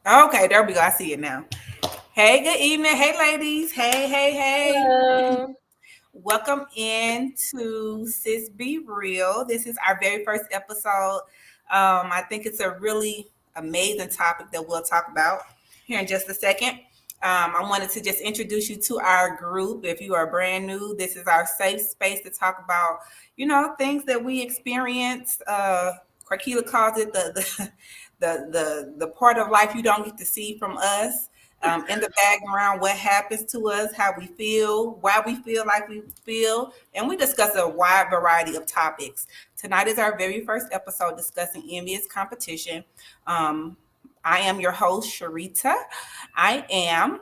Okay, there we go. I see it now. Hey, good evening. Hey, ladies. Hey. Hello. Welcome into Sis Be Real. This is our very first episode. I think it's a really amazing topic that we'll talk about here in just a second. I wanted to just introduce you to our group. If you are brand new, this is our safe space to talk about, things that we experience. Krakila calls it the part of life you don't get to see from us. In the background, what happens to us, how we feel, why we feel like we feel, and we discuss a wide variety of topics. Tonight is our very first episode discussing envious competition. I am your host, Sharita. I am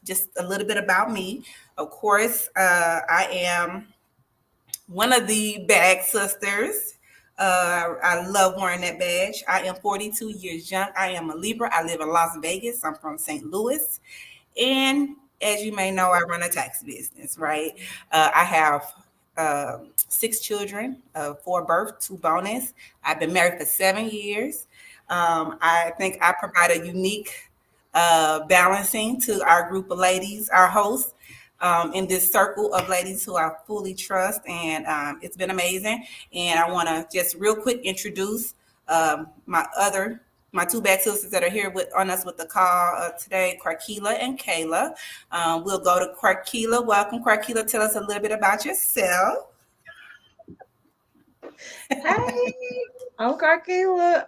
just a little bit about me. Of course, I am one of the bag sisters. I love wearing that badge. I am 42 years young. I am a Libra. I live in Las Vegas. I'm from St. Louis. And as you may know, I run a tax business, right? I have six children, four birth, two bonus. I've been married for 7 years. I think I provide a unique balancing to our group of ladies, our hosts, in this circle of ladies who I fully trust. And it's been amazing. And I want to just real quick introduce my two back sisters that are here on us with the call today, Krakila and Kayla. We'll go to Krakila. Welcome, Krakila. Tell us a little bit about yourself. Hey, I'm Carkila.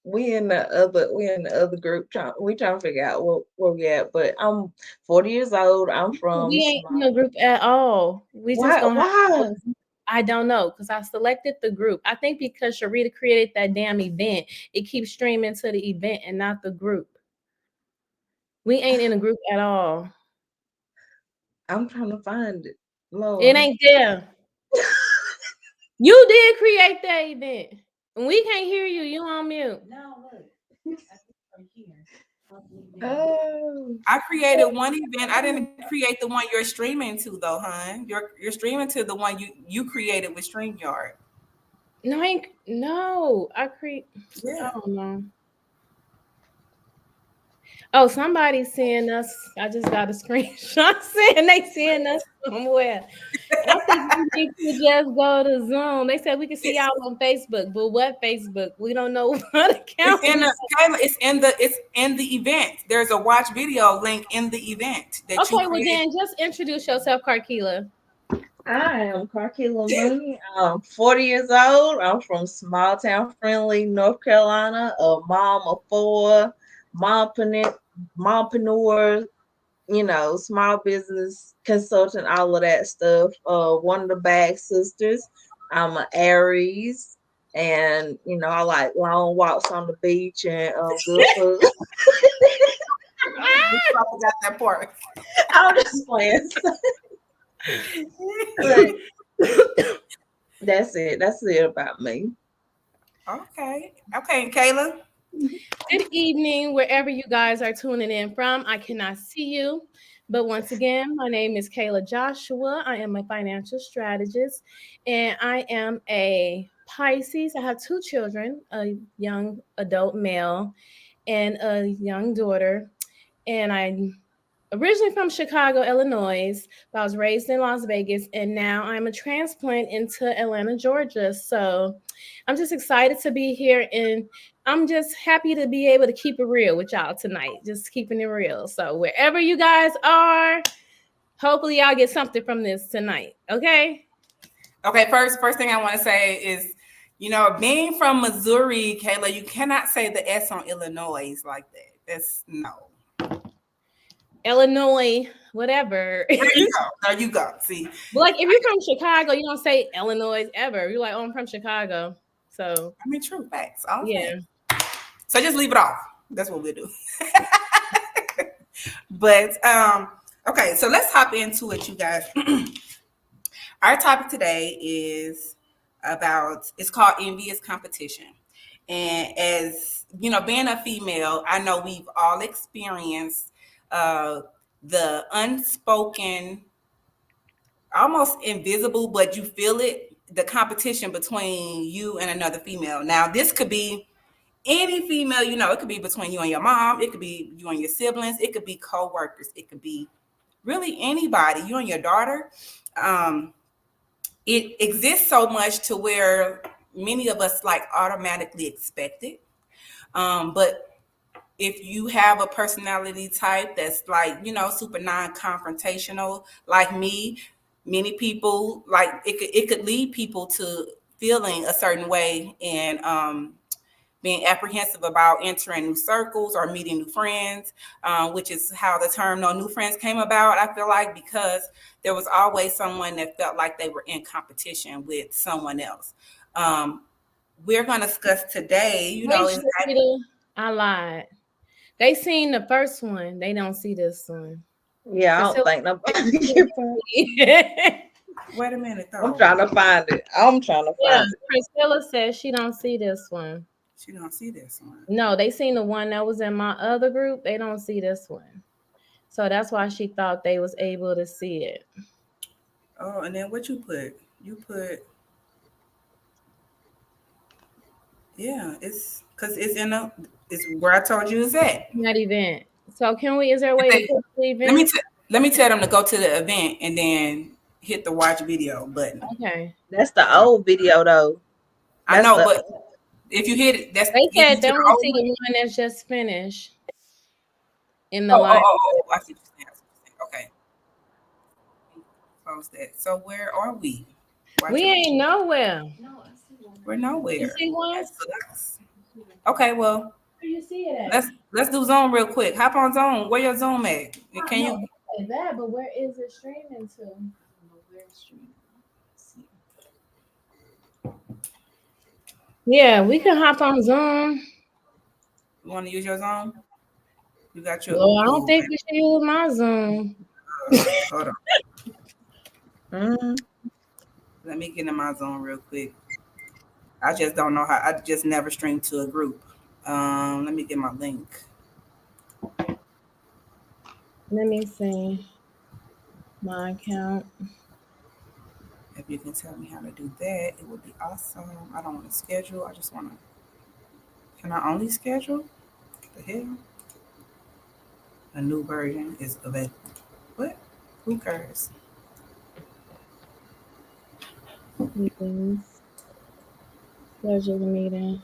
We in the other group trying to figure out where we at. But I'm 40 years old. I'm from We ain't in small. the group at all. We just Why? gonna have to Why? go. I don't know because I selected the group. I think because Sharita created that damn event, it keeps streaming to the event and not the group. We ain't in a group at all. I'm trying to find it. It Lord. ain't there. You did create that event. And we can't hear you. You on mute. Oh, I created one event. I didn't create the one you're streaming to, though, hon. You're streaming to the one you created with StreamYard. No. I Yeah. don't know. Oh, somebody's seeing us. I just got a screenshot saying they seeing us somewhere. I think we need to just go to Zoom. They said we can see y'all on Facebook, but what Facebook? We don't know what It's account in we the Kayla, it's in the event. There's a watch video link in the event that you Okay, well created. then just introduce yourself, Carkila. I am Carkila Mooney. I'm 40 years old. I'm from small town friendly North Carolina. A mom of four, mompreneur, mompreneur, small business consultant, all of that stuff. One of the bag sisters. I'm an Aries, and I like long walks on the beach and good food. We probably got that part. I'm just playing, but that's it about me. Okay. Okay, Kayla. Good evening, wherever you guys are tuning in from. I cannot see you, but once again, my name is Kayla Joshua. I am a financial strategist, and I am a Pisces. I have two children, a young adult male and a young daughter. And I'm originally from Chicago, Illinois, but I was raised in Las Vegas, and now I'm a transplant into Atlanta, Georgia. So I'm just excited to be here, and I'm just happy to be able to keep it real with y'all tonight, just keeping it real. So wherever you guys are, hopefully y'all get something from this tonight. Okay. Okay, first thing I want to say is, being from Missouri, Kayla, you cannot say the S on Illinois like that. That's no. Illinois, whatever. There you go. There you go. See, But like if you're from Chicago, you don't say Illinois ever. You're like, oh, I'm from Chicago. So I mean, true facts. All yeah. facts. So just leave it off. That's what we'll do. But okay, so let's hop into it, you guys. Our topic today is it's called envious competition. And as being a female, I know we've all experienced uh, the unspoken, almost invisible, but you feel it, the competition between you and another female. Now, this could be any female, it could be between you and your mom, it could be you and your siblings, it could be co-workers, it could be really anybody, you and your daughter. It exists so much to where many of us like automatically expect it. But if you have a personality type that's like, super non-confrontational, like me, many people like it could lead people to feeling a certain way and being apprehensive about entering new circles or meeting new friends, which is how the term "no new friends" came about. I feel like because there was always someone that felt like they were in competition with someone else. Um, we're going to discuss today, Wait, is that Sharita, I lied. They seen the first one. They don't see this one. Yeah, I don't Priscilla, think nobody. yeah, wait a minute I'm though. trying to find it. I'm trying to find it. Priscilla says she don't see this one. She don't see this one. No, they seen the one that was in my other group. They don't see this one. So that's why she thought they was able to see it. Oh, and then what you put? You put, yeah, it's because it's where I told you it's at. That event. So can we? Is there a way to Say, put the let me event? let me tell them to go to the event and then hit the watch video button. Okay. That's the old video though. I That's know, the but if you hit it, that's They get you said to they the want to old see one. the one that's just finished in the Oh, oh, live. oh, oh, I see what you're saying. I see what you're saying. Okay, close that. So where are we? Watch We it. ain't nowhere. We're You nowhere. see one? That sucks. Okay, well, Where you see it at? let's do Zoom real quick. Hop on Zoom. Where your Zoom at? Can No, you? not that, but where is it streaming to? Yeah, we can hop on Zoom. You want to use your Zoom? You got your Well, I don't Ooh. think we should use my Zoom. Hold on. mm, Let me get in my Zoom real quick. I just don't know how. I just never streamed to a group. Let me get my link. Let me see my account. If you can tell me how to do that, it would be awesome. I don't want to schedule. I just want to. Can I only schedule? The hell? A new version is available. What? Who cares? Meetings. Schedule the meeting.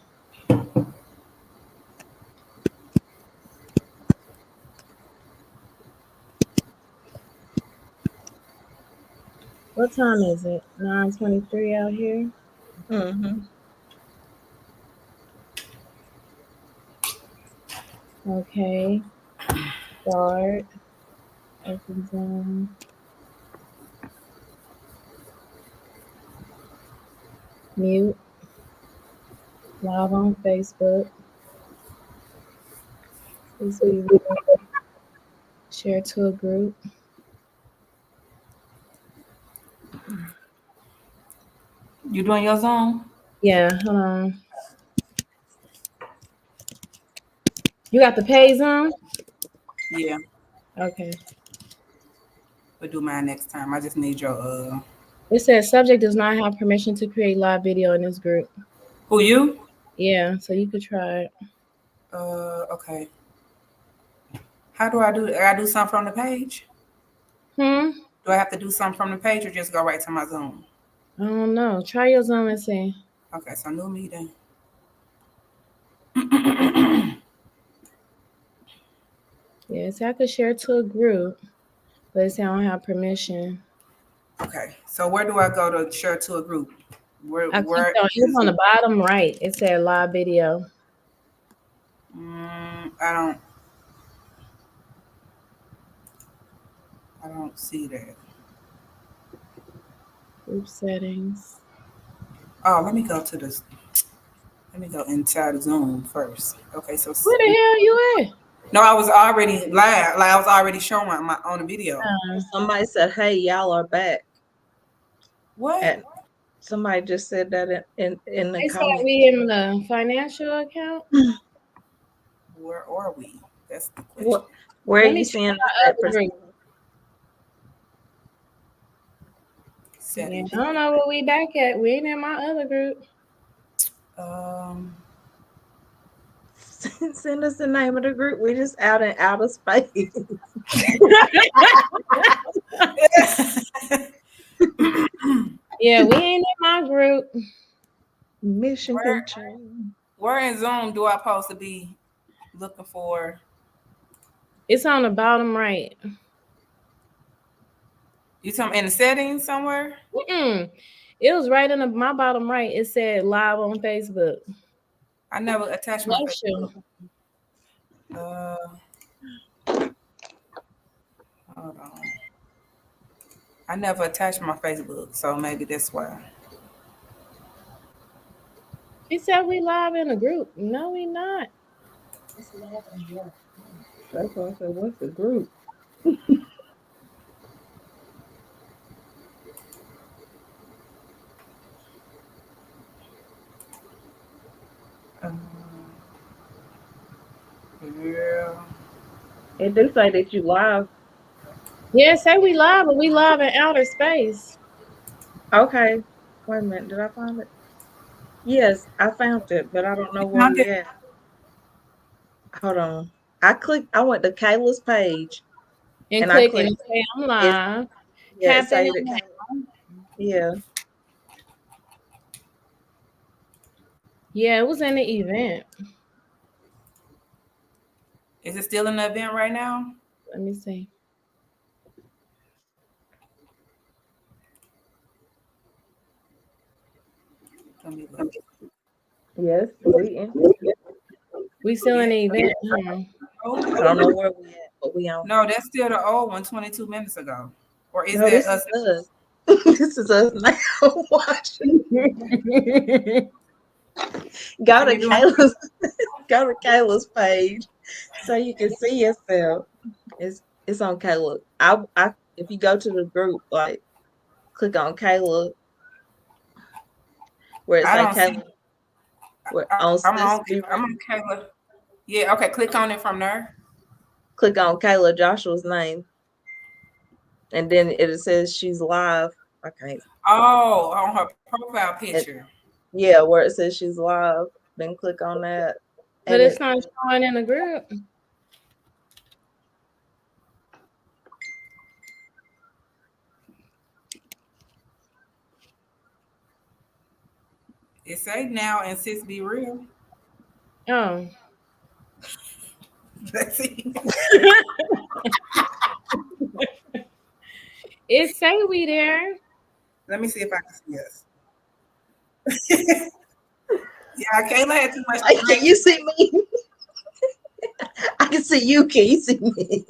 What time is it? 9:23 out here. mm-hmm. Okay. Start. Open Zoom. Mute. Live on Facebook. Please be real. Share to a group. You doing your Zoom? Yeah, hold on. You got the page on? Yeah. Okay. We'll do mine next time. I just need your It says subject does not have permission to create live video in this group. Who you? Yeah, so you could try it. Okay. How do I do it? I do something from the page? Hmm. Do I have to do something from the page or just go right to my Zoom? I don't know. Try your Zoom and see. Okay, so new meeting. Yeah, see, I could share to a group, but it say I don't have permission. Okay, so where do I go to share to a group? I Where clicked on it was is on it? the bottom right. It said live video. I don't see that. Group settings. Oh, let me go to this. Let me go inside Zoom first. Okay, so Where the hell you at? no, I was already live. Like I was already showing my on the video. Somebody said, "Hey, y'all are back," What? and somebody just said that in the They said comments. we in the financial account. Where are we? That's the question. What? Where are Let you me try seeing us my at? other group. Yeah, Settings. I don't know where we back at. We ain't in my other group. Um, Send us the name of the group. We're just out in outer space. Yeah, we ain't in my group. Mission where control. where in Zoom do I supposed to be looking for? It's on the bottom right. You talking in the settings somewhere? Mm-mm. It was right in my bottom right. It said live on Facebook. I never attached my Bless you. Facebook. Uh, hold on. I never attached my Facebook, so maybe that's why. She said we live in a group. No, we not. That's why I said, what's the group? Um, yeah. It do say that you live. Yeah, say we live, but we live in outer space. Okay. Wait a minute. Did I find it? Yes, I found it, but I don't know You where found we it? at. Hold on. I went to Kayla's page And and I click and clicked say I'm it. live. Yeah, it Tap that say in that there. yeah. Yeah, it was in the event. Is it still in the event right now? Let me see. Let me look. Yes, we in. We still in Yeah. the event, huh? I don't know where we at, but we on. No, that's still the old one 22 minutes ago. Or is No, that this us? is us. This is us now. Watch. Go Are to you doing? Kayla's page so you can see yourself. It's on Kayla. I if you go to the group, like click on Kayla where it I say don't see. Kayla where on I'm Sis on. Be I'm Real. on Kayla. Yeah. Okay. Click on it from there. Click on Kayla Joshua's name, and then it says she's live. Okay, Oh, on her profile and picture. yeah, where it says she's live, then click on that, But and it's it not showing in the group. It say now and Sis Be Real. Oh. Let's see. It say we there. Let me see if I can see us. Yeah, Kayla had too much to like, can drink. you see me? I can see you. Can you see me?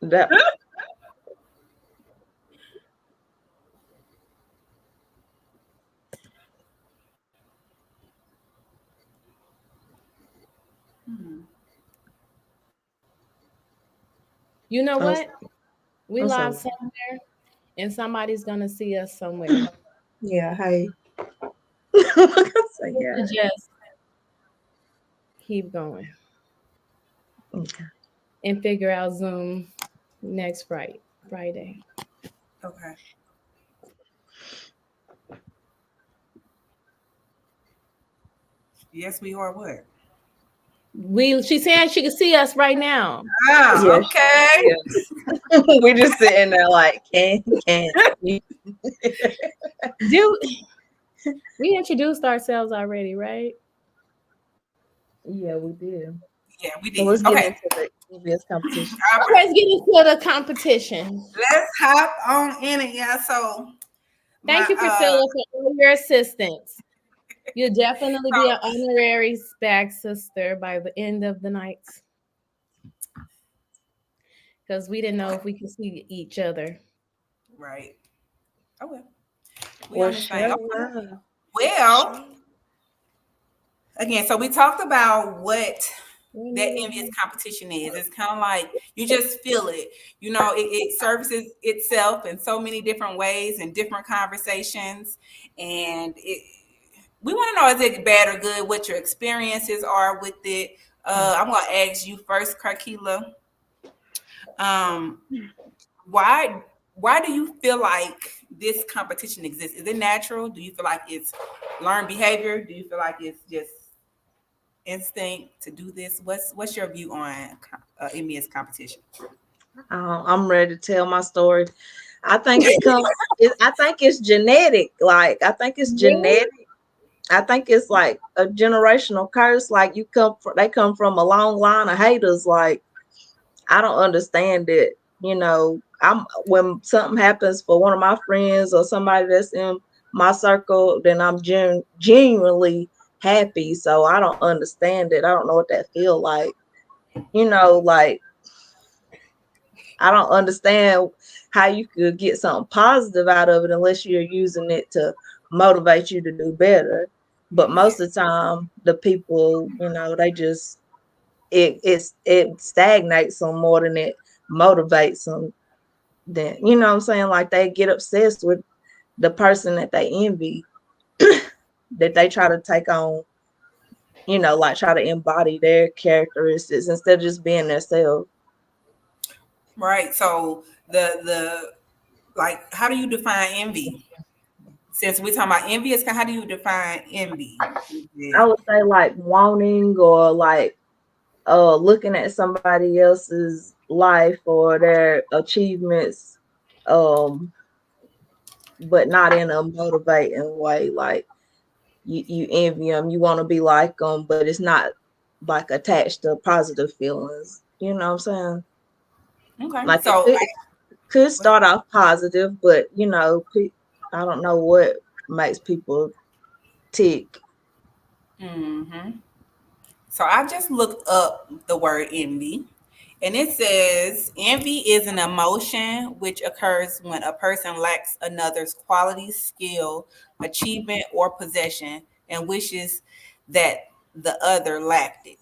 That Hmm. You know I'm, what? We I'm live sorry. somewhere and somebody's gonna see us somewhere. Yeah. Hey. So, We yeah. should just keep going Okay. and figure out Zoom next Friday. Okay. Yes, we are. What? She said she could see us right now. Ah, Yeah. okay. Yeah. We just sitting there like, can you? Do we introduced ourselves already, right? Yeah, we did. Yeah, we So did. let's get Okay. into the envious competition. All Okay, right. let's get into the competition. Let's hop on in it. Yeah. So my Thank you, Priscilla, for all your assistance. You'll definitely be an honorary bag sister by the end of the night because we didn't know if we could see each other. right. Okay. We Well, on this thing. show Okay. love. Well, Show. again, so we talked about what We that need envious it. competition is. It's kind of like you just feel it. You know, it services itself in so many different ways and different conversations. And we want to know, is it bad or good? What your experiences are with it. I'm going to ask you first, Karkila. Um, why? why do you feel like this competition exists? Is it natural? Do you feel like it's learned behavior? Do you feel like it's just instinct to do this? What's your view on envious competition? I'm ready to tell my story. I think it comes. I think it's genetic. Like I think it's Really? genetic. I think it's like a generational curse. Like they come from a long line of haters. Like I don't understand it. I'm when something happens for one of my friends or somebody that's in my circle, then I'm genuinely happy. So I don't understand it. I don't know what that feel like. Like I don't understand how you could get something positive out of it unless you're using it to motivate you to do better. But most of the time, the people, they just it stagnates them more than it motivates them. Then what I'm saying, like they get obsessed with the person that they envy, that they try to take on. Like try to embody their characteristics instead of just being themselves. Right. So the like, how do you define envy? Since we're talking about envious, how do you define envy? Is I it- would say like wanting or like looking at somebody else's life or their achievements, um but not in a motivating way. Like you envy them, you want to be like them, but it's not like attached to positive feelings. You know what I'm saying? Okay. Like So it could start off positive, but I don't know what makes people tick. mhm. So I just looked up the word envy, and it says envy is an emotion which occurs when a person lacks another's quality, skill, achievement, or possession and wishes that the other lacked it.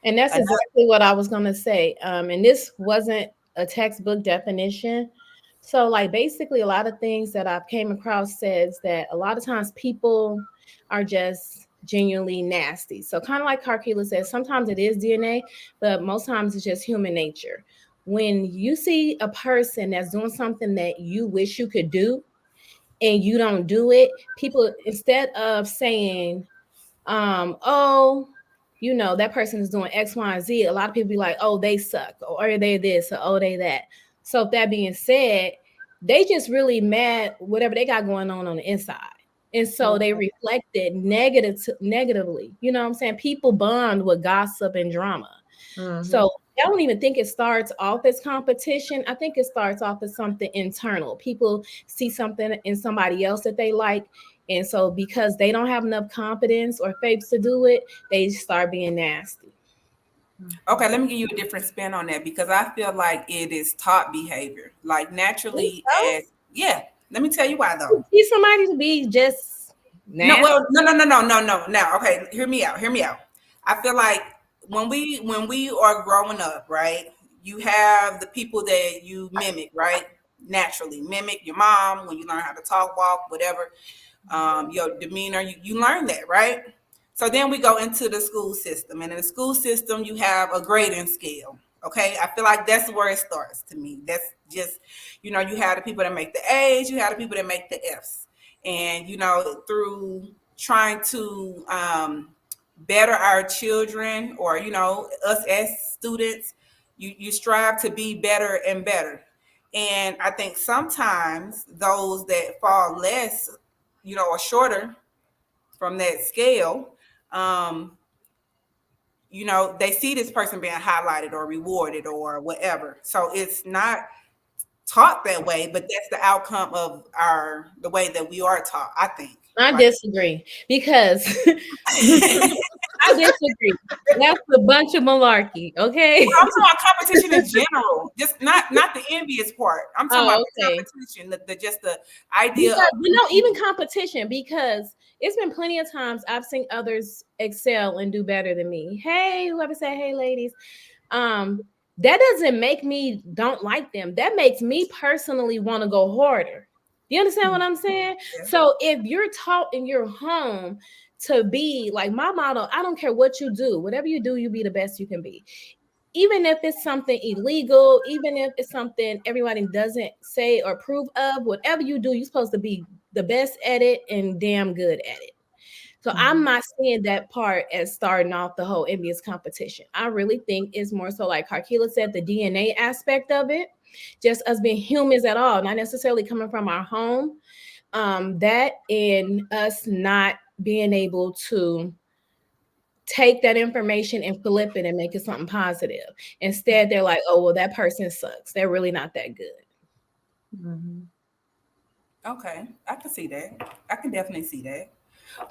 And that's Another, exactly what I was going to say. And this wasn't a textbook definition. So, like, basically, a lot of things that I've came across says that a lot of times people are just genuinely nasty. So, kind of like Carkila says, sometimes it is DNA, but most times it's just human nature. When you see a person that's doing something that you wish you could do and you don't do it, people, instead of saying, oh, that person is doing X, Y, and Z. A lot of people be like, oh, they suck, or they this, or oh, they that. So if that being said, they just really mad whatever they got going on the inside. And so they reflect it negatively. You know what I'm saying? People bond with gossip and drama. Mm-hmm. So I don't even think it starts off as competition. I think it starts off as something internal. People see something in somebody else that they like. And so because they don't have enough confidence or faith to do it, they start being nasty. okay, let me give you a different spin on that because I feel like it is taught behavior. Like Think naturally, so? as yeah, let me tell you why though. See somebody to be just No, nasty. well, no. Now, okay, hear me out. Hear me out. I feel like when we are growing up, right? You have the people that you mimic, right? Naturally, mimic your mom when you learn how to talk, walk, whatever. Your demeanor, you learn that, right? So then we go into the school system, and in the school system, you have a grading scale. Okay, I feel like that's where it starts to me. That's just, you have the people that make the A's, you have the people that make the F's, and through trying to better our children, or us as students, you strive to be better and better. And I think sometimes those that fall less, or shorter from that scale, um, they see this person being highlighted or rewarded or whatever. So it's not taught that way, but that's the outcome of the way that we are taught, I think. I Like, disagree because I disagree. That's a bunch of malarkey, okay? well, I'm talking about competition in general, just not the envious part. I'm talking about Oh, the okay. competition, the just the idea Because of even competition, because it's been plenty of times I've seen others excel and do better than me. Hey, whoever said hey ladies. That doesn't make me don't like them. That makes me personally want to go harder. You understand what I'm saying? So if you're taught in your home to be like my motto, I don't care what you do, whatever you do, you be the best you can be. even if it's something illegal, even if it's something everybody doesn't say or approve of, whatever you do, you're supposed to be the best at it and damn good at it. So I'm not seeing that part as starting off the whole envious competition. I really think it's more so like Carkila said, the DNA aspect of it, just us being humans at all, not necessarily coming from our home. That and us not being able to take that information and flip it and make it something positive. Instead, they're like, oh, well, that person sucks. They're really not that good. Okay, I can see that. I can definitely see that.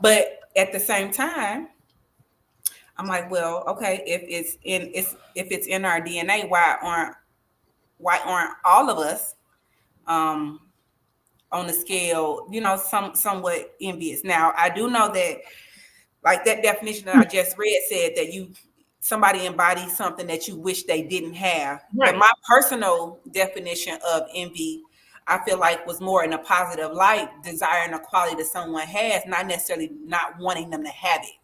But at the same time, I'm like, well, okay, if it's in our DNA, why aren't all of us um on the scale, somewhat envious? Now, I do know that, like that definition that I just read said that somebody embodies something that you wish they didn't have. But Right. my personal definition of envy, I feel like, was more in a positive light, desiring a quality that someone has, not necessarily not wanting them to have it.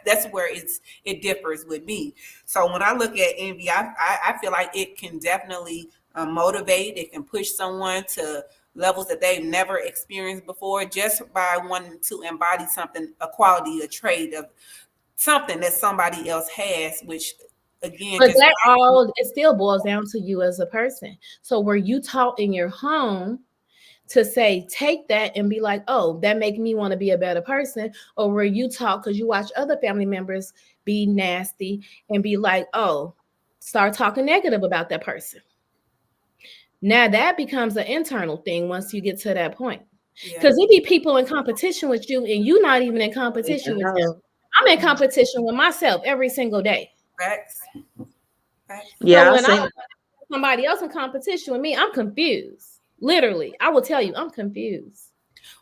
That's where it differs with me. So when I look at envy, I feel like it can definitely motivate. It can push someone to levels that they've never experienced before, just by wanting to embody something, a quality, a trait of something that somebody else has, which again But just that all, it still boils down to you as a person. So were you taught in your home to say, take that and be like, oh, that make me want to be a better person? Or were you taught because you watch other family members be nasty and be like, oh, start talking negative about that person? Now that becomes an internal thing once you get to that point. yeah, Because it be people in competition with you and you not even in competition with them. I'm in competition with myself every single day. facts, facts. So Yeah, I when I seen. somebody else in competition with me, I'm confused. Literally, I will tell you, I'm confused.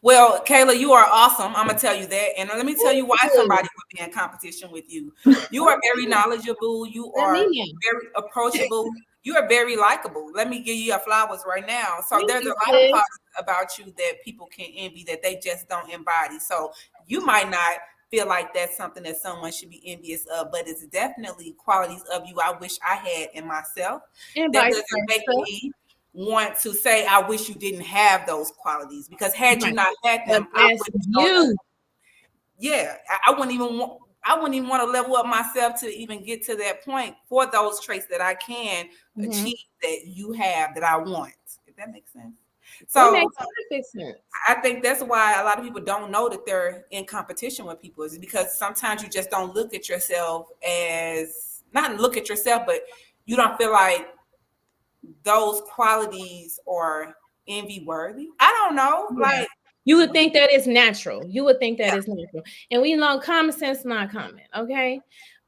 Well, Kayla, you are awesome. I'm gonna tell you that, and let me tell you why Ooh, somebody would be in competition with you. You are very knowledgeable. You let me are know. very approachable. You are very likable. Let me give you your flowers right now. So Thank there's a you, lot of sis. qualities about you that people can envy that they just don't embody. So you might not feel like that's something that someone should be envious of, but it's definitely qualities of you I wish I had in myself. And That vice doesn't make versa. me want to say I wish you didn't have those qualities, because had you Right. not had But them, I that's wouldn't know. you. Yeah, I wouldn't even want. I wouldn't even want to level up myself to even get to that point for those traits that I can Mhm. achieve that you have that I want. If that makes sense. It So makes perfect sense. I think that's why a lot of people don't know that they're in competition with people, is because sometimes you just don't look at yourself as, not look at yourself, but you don't feel like those qualities are envy worthy. I don't know. Yeah. Like, You would think that is natural. You would think that yeah, is natural. And we know common sense not common. Okay.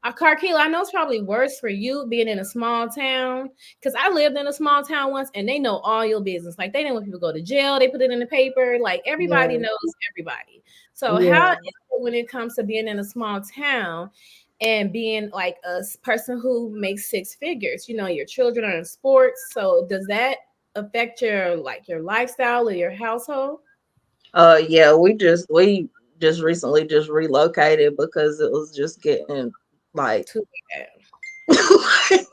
Carkila, I know it's probably worse for you being in a small town. Because I lived in a small town once and they know all your business. Like they know when people go to jail, they put it in the paper. Like everybody Yeah, knows everybody. So how yeah. is it when it comes to being in a small town and being like a person who makes six figures? You know, your children are in sports. So does that affect your like your lifestyle or your household? Yeah, we just recently just relocated because it was just getting like Too bad.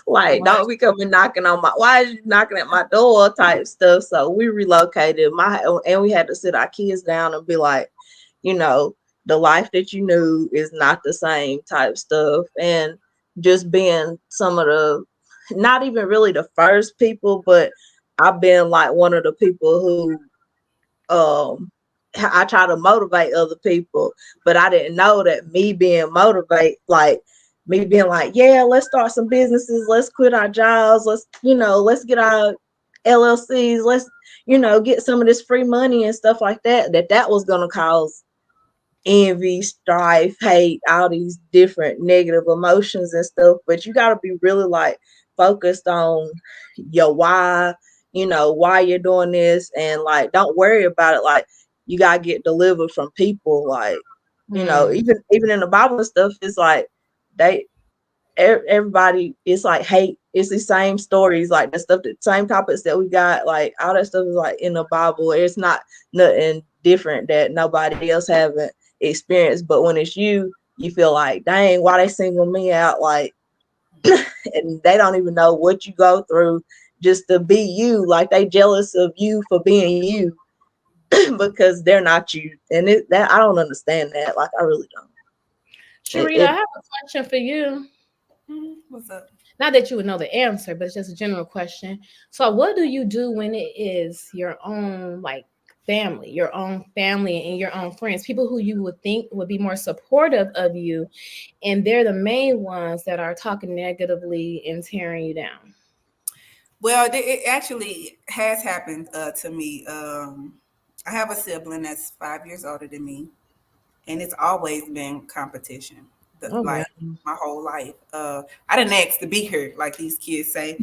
like right. don't be coming knocking on my, why is you knocking at my door type stuff. So we relocated my, and we had to sit our kids down and be like, you know, the life that you knew is not the same type stuff. And just being some of the, not even really the first people, but I've been like one of the people who I try to motivate other people, but I didn't know that me being motivate, like me being like, yeah, let's start some businesses, let's quit our jobs, let's, let's get our LLCs, let's, get some of this free money and stuff like that, that was gonna cause envy, strife, hate, all these different negative emotions and stuff. But you got to be really like focused on your why, why you're doing this, and like don't worry about it. Like you got to get delivered from people. Like, Hmm. even in the Bible and stuff, it's like they everybody, it's like hate, it's the same stories, like the stuff, the same topics that we got, like all that stuff is like in the Bible. It's not nothing different that nobody else haven't experienced. But when it's you, you feel like, dang, why they single me out? Like and they don't even know what you go through just to be you. Like they jealous of you for being you because they're not you. And that I don't understand that. Like I really don't. Sharita, I It have a question for you. What's up? Not that you would know the answer, but it's just a general question. So, what do you do when it is your own, like, family, your own family and your own friends, people who you would think would be more supportive of you, and they're the main ones that are talking negatively and tearing you down? Well, it actually has happened to me. I have a sibling that's 5 years older than me, and it's always been competition. Oh, wow. Like my whole life. I didn't ask to be here, like these kids say,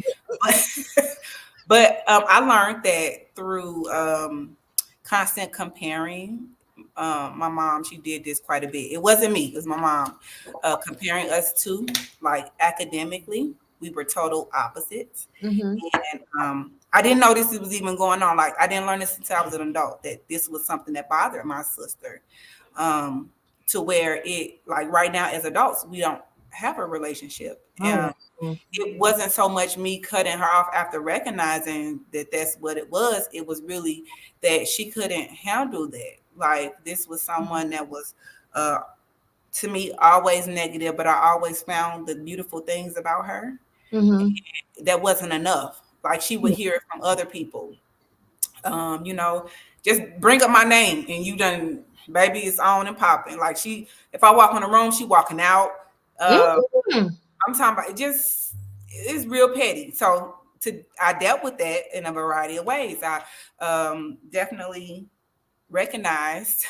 but I learned that through constant comparing. My mom, she did this quite a bit. It wasn't me; it was my mom comparing us to, like, academically. We were total opposites, Mm-hmm. and I didn't know this was even going on. Like I didn't learn this until I was an adult that this was something that bothered my sister. Um, to where it, like, right now as adults we don't have a relationship. Oh, wow. It wasn't so much me cutting her off after recognizing that that's what it was. It was really that she couldn't handle that. Like this was someone that was uh, to me always negative, but I always found the beautiful things about her. Mm-hmm. That wasn't enough. Like she would hear it from other people. You know, just bring up my name and you done, baby, it's on and popping. Like she, if I walk in the room, she walking out. Uh, Mm-hmm. I'm talking about it, just it's real petty. So I dealt with that in a variety of ways. I definitely recognized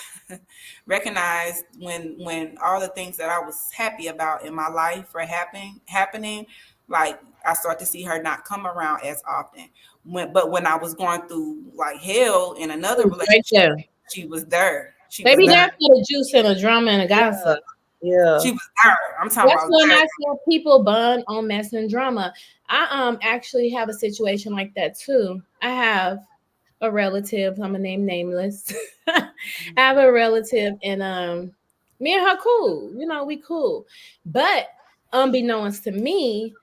recognized when all the things that I was happy about in my life were happening. Like I start to see her not come around as often. When I was going through like hell in It another was right relationship, there. she was there. She They was be there. there for the juice and the drama and the yeah, gossip. yeah. She was there. I'm talking That's about when there. I saw people bond on mess and drama. I actually have a situation like that too. I have a relative, I'm gonna name nameless. I have a relative and me and her cool. You know, we cool. But unbeknownst to me,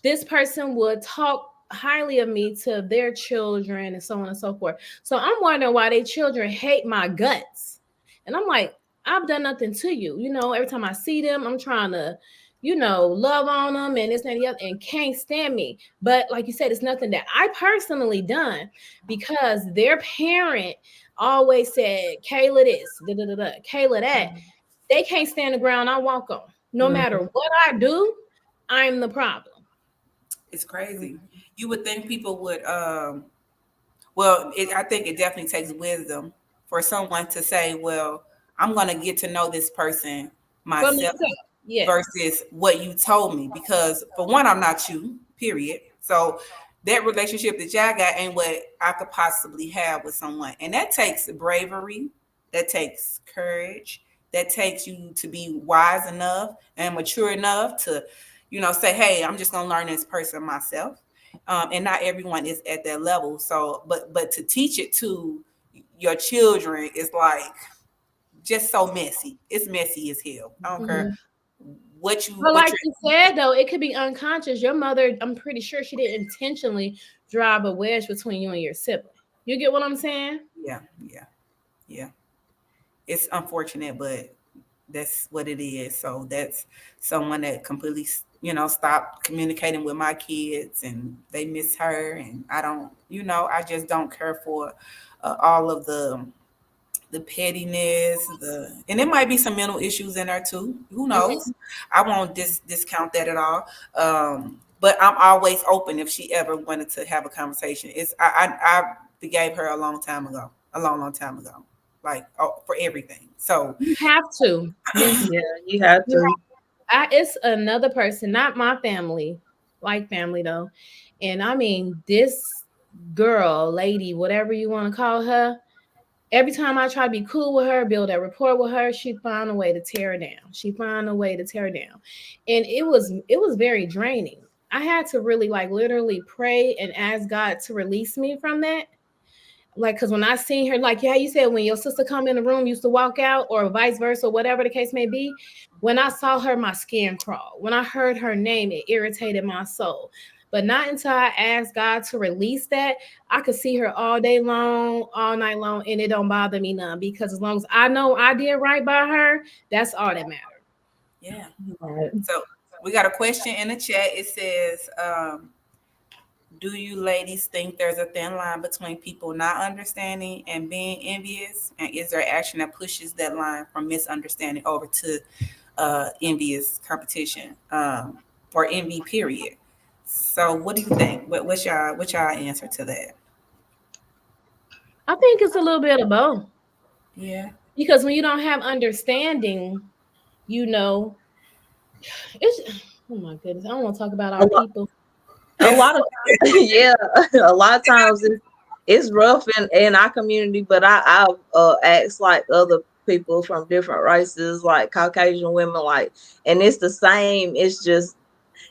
this person would talk highly of me to their children and so on and so forth. So I'm wondering why their children hate my guts. And I'm like, I've done nothing to you. You know, every time I see them, I'm trying to, love on them and this and the other and can't stand me. But like you said, it's nothing that I personally done because their parent always said, Kayla this, da da da da, Kayla that. They can't stand the ground I walk on. No matter Mhm. what I do, I'm the problem. It's crazy. You would think people would well, I think it definitely takes wisdom for someone to say, well, I'm going to get to know this person For myself myself. Yes. versus what you told me. Because for one, I'm not you, period. So that relationship that y'all got ain't what I could possibly have with someone. And that takes bravery, that takes courage, that takes you to be wise enough and mature enough to, say, hey, I'm just going to learn this person myself. And not everyone is at that level. So, but to teach it to your children is like just so messy. It's messy as hell. I don't care Mhm. But what like you're. you said, though, it could be unconscious. Your mother, I'm pretty sure she didn't intentionally drive a wedge between you and your sibling. You get what I'm saying? Yeah, yeah, yeah. It's unfortunate, but that's what it is. So that's someone that completely, stopped communicating with my kids, and they miss her, and I don't, I just don't care for all of the pettiness, and it might be some mental issues in there too. Who knows? I won't discount that at all. But I'm always open if she ever wanted to have a conversation. I forgave her a long time ago, a long time ago, like for everything. So You have to. Yeah, you have You to. it's another person, not my family, like family though. And I mean, this girl, lady, whatever you want to call her, every time I try to be cool with her, build a rapport with her, she find a way to tear her down. She find a way to tear her down. And it was very draining. I had to really like literally pray and ask God to release me from that. like, because when I seen her, like, yeah, you said when your sister come in the room, used to walk out, or vice versa, whatever the case may be. When I saw her, my skin crawled. When I heard her name, it irritated my soul. But not until I asked God to release that, I could see her all day long, all night long, and it don't bother me none, because as long as I know I did right by her, that's all that matters. Yeah. Right. So we got a question in the chat. It says, do you ladies think there's a thin line between people not understanding and being envious? And is there action that pushes that line from misunderstanding over to envious competition, or envy, period? So what do you think? What's y'all answer to that? I think it's a little bit of both. Yeah. Because when you don't have understanding, you know, it's oh my goodness, I don't want to talk about A our lot, people. a lot of yeah, a lot of times it's rough in our community, but I've asked like other people from different races, like Caucasian women, like, and it's the same. It's just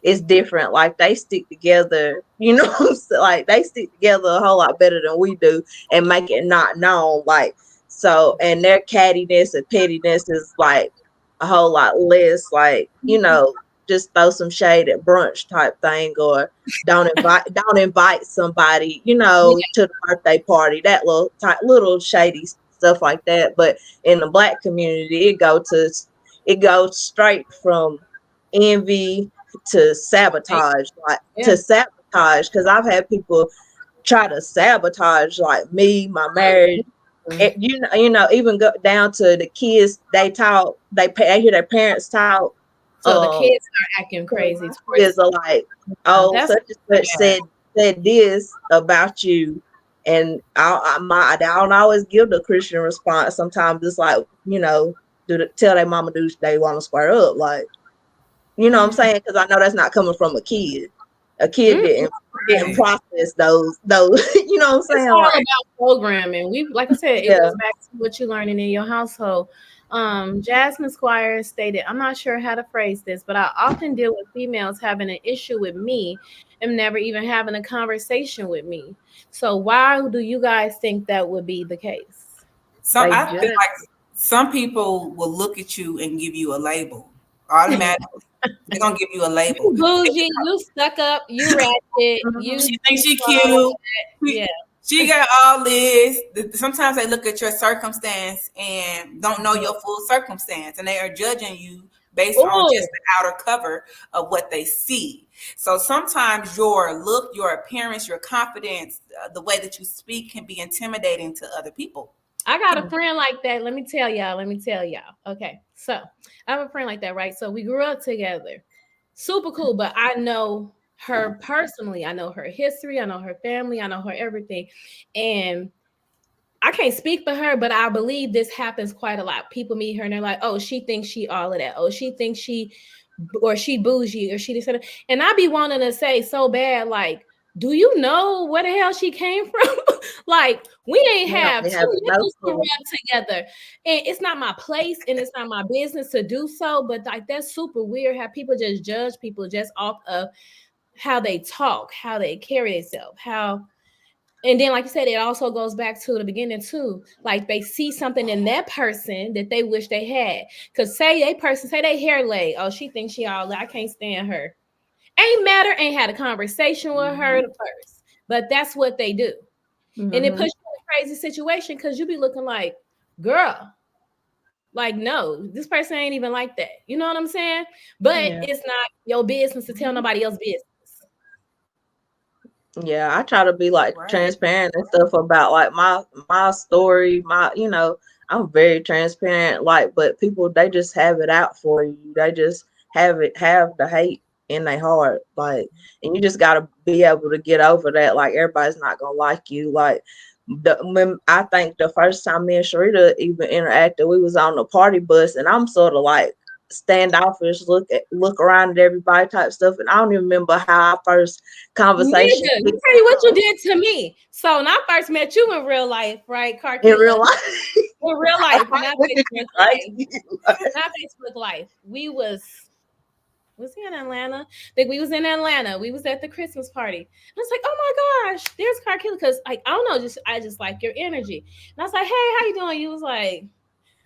it's different. Like they stick together, you know, so, like they stick together a whole lot better than we do and make it not known. Like so, and their cattiness and pettiness is like a whole lot less. Like you know, just throw some shade at brunch type thing, or don't invite somebody, you Yeah. know, to the birthday party. That little shady stuff like that. But in the black community, it goes straight from envy to sabotage, like Yeah. to sabotage, because I've had people try to sabotage like me, my marriage. You know, even go down to the kids. They talk. They hear their parents talk. So the Um, kids are acting so crazy my towards kids are like, "Oh, that's such and such Yeah. said this about you," and I don't always give the Christian response. Sometimes it's like, you know, tell their mama do they want to square up, like. You know what I'm Mm, saying? Because I know that's not coming from a kid. A kid mm, didn't right. process those. You know what I'm it's saying? all Like, about programming. We like I said, it yeah, goes back to what you're learning in your household. Jasmine Squire stated, I'm not sure how to phrase this, but I often deal with females having an issue with me and never even having a conversation with me. So why do you guys think that would be the case? Some they I feel judge. like some people will look at you and give you a label automatically. They're gonna give you a label. You bougie, you stuck up, you ratchet, Mhm. you She thinks she slow. cute. Yeah. She got all this. Sometimes they look at your circumstance and don't know your full circumstance, and they are judging you based on just Oh, the outer cover of what they see. So sometimes your look, your appearance, your confidence, the way that you speak can be intimidating to other people. I got a friend like that. Let me tell y'all. Let me tell y'all. Okay. So I have a friend like that, right? So we grew up together. Super cool. But I know her personally. I know her history. I know her family. I know her everything. And I can't speak for her, but I believe this happens quite a lot. People meet her and they're like, oh, she thinks she all of that. Oh, she thinks she bougie or she this and that. And I be wanting to say so bad, like, do you know where the hell she came from? Like, we ain't Yeah, have they two have no nickels to rub clue. together. And it's not my place and it's not my business to do so. But like that's super weird how people just judge people just off of how they talk, how they carry themselves, how and then, like you said, it also goes back to the beginning too. Like they see something in that person that they wish they had. Cause say they hair laid. Oh, she thinks she all that. I can't stand her. Ain't matter. Ain't had a conversation with her Mhm. first. But that's what they do, and it Hmm. puts you in a crazy situation because you be looking like, girl, like no, this person ain't even like that. You know what I'm saying? But Yeah, it's not your business to tell nobody else business. yeah. I try to be like Right. transparent and stuff about like my story. I'm very transparent. Like, but people they just have it out for you. They just have the hate in their heart. Like, and you just gotta be able to get over that. Like, everybody's not gonna like you. Like, when I think the first time me and Sharita even interacted, we was on the party bus, and I'm sort of like standoffish, look around at everybody type stuff, and I don't even remember how our first conversation Nigga, kicked you tell you what you off did to me. So when I first met you in real life, right, in Carkila? real life. In real life, I not look at you Facebook life. crazy. Not Facebook life. We was Was he in Atlanta? I think we was in Atlanta. We was at the Christmas party. And I was like, oh my gosh, there's Carkeela. Because like, I don't know, I just like your energy. And I was like, hey, how you doing? You was like,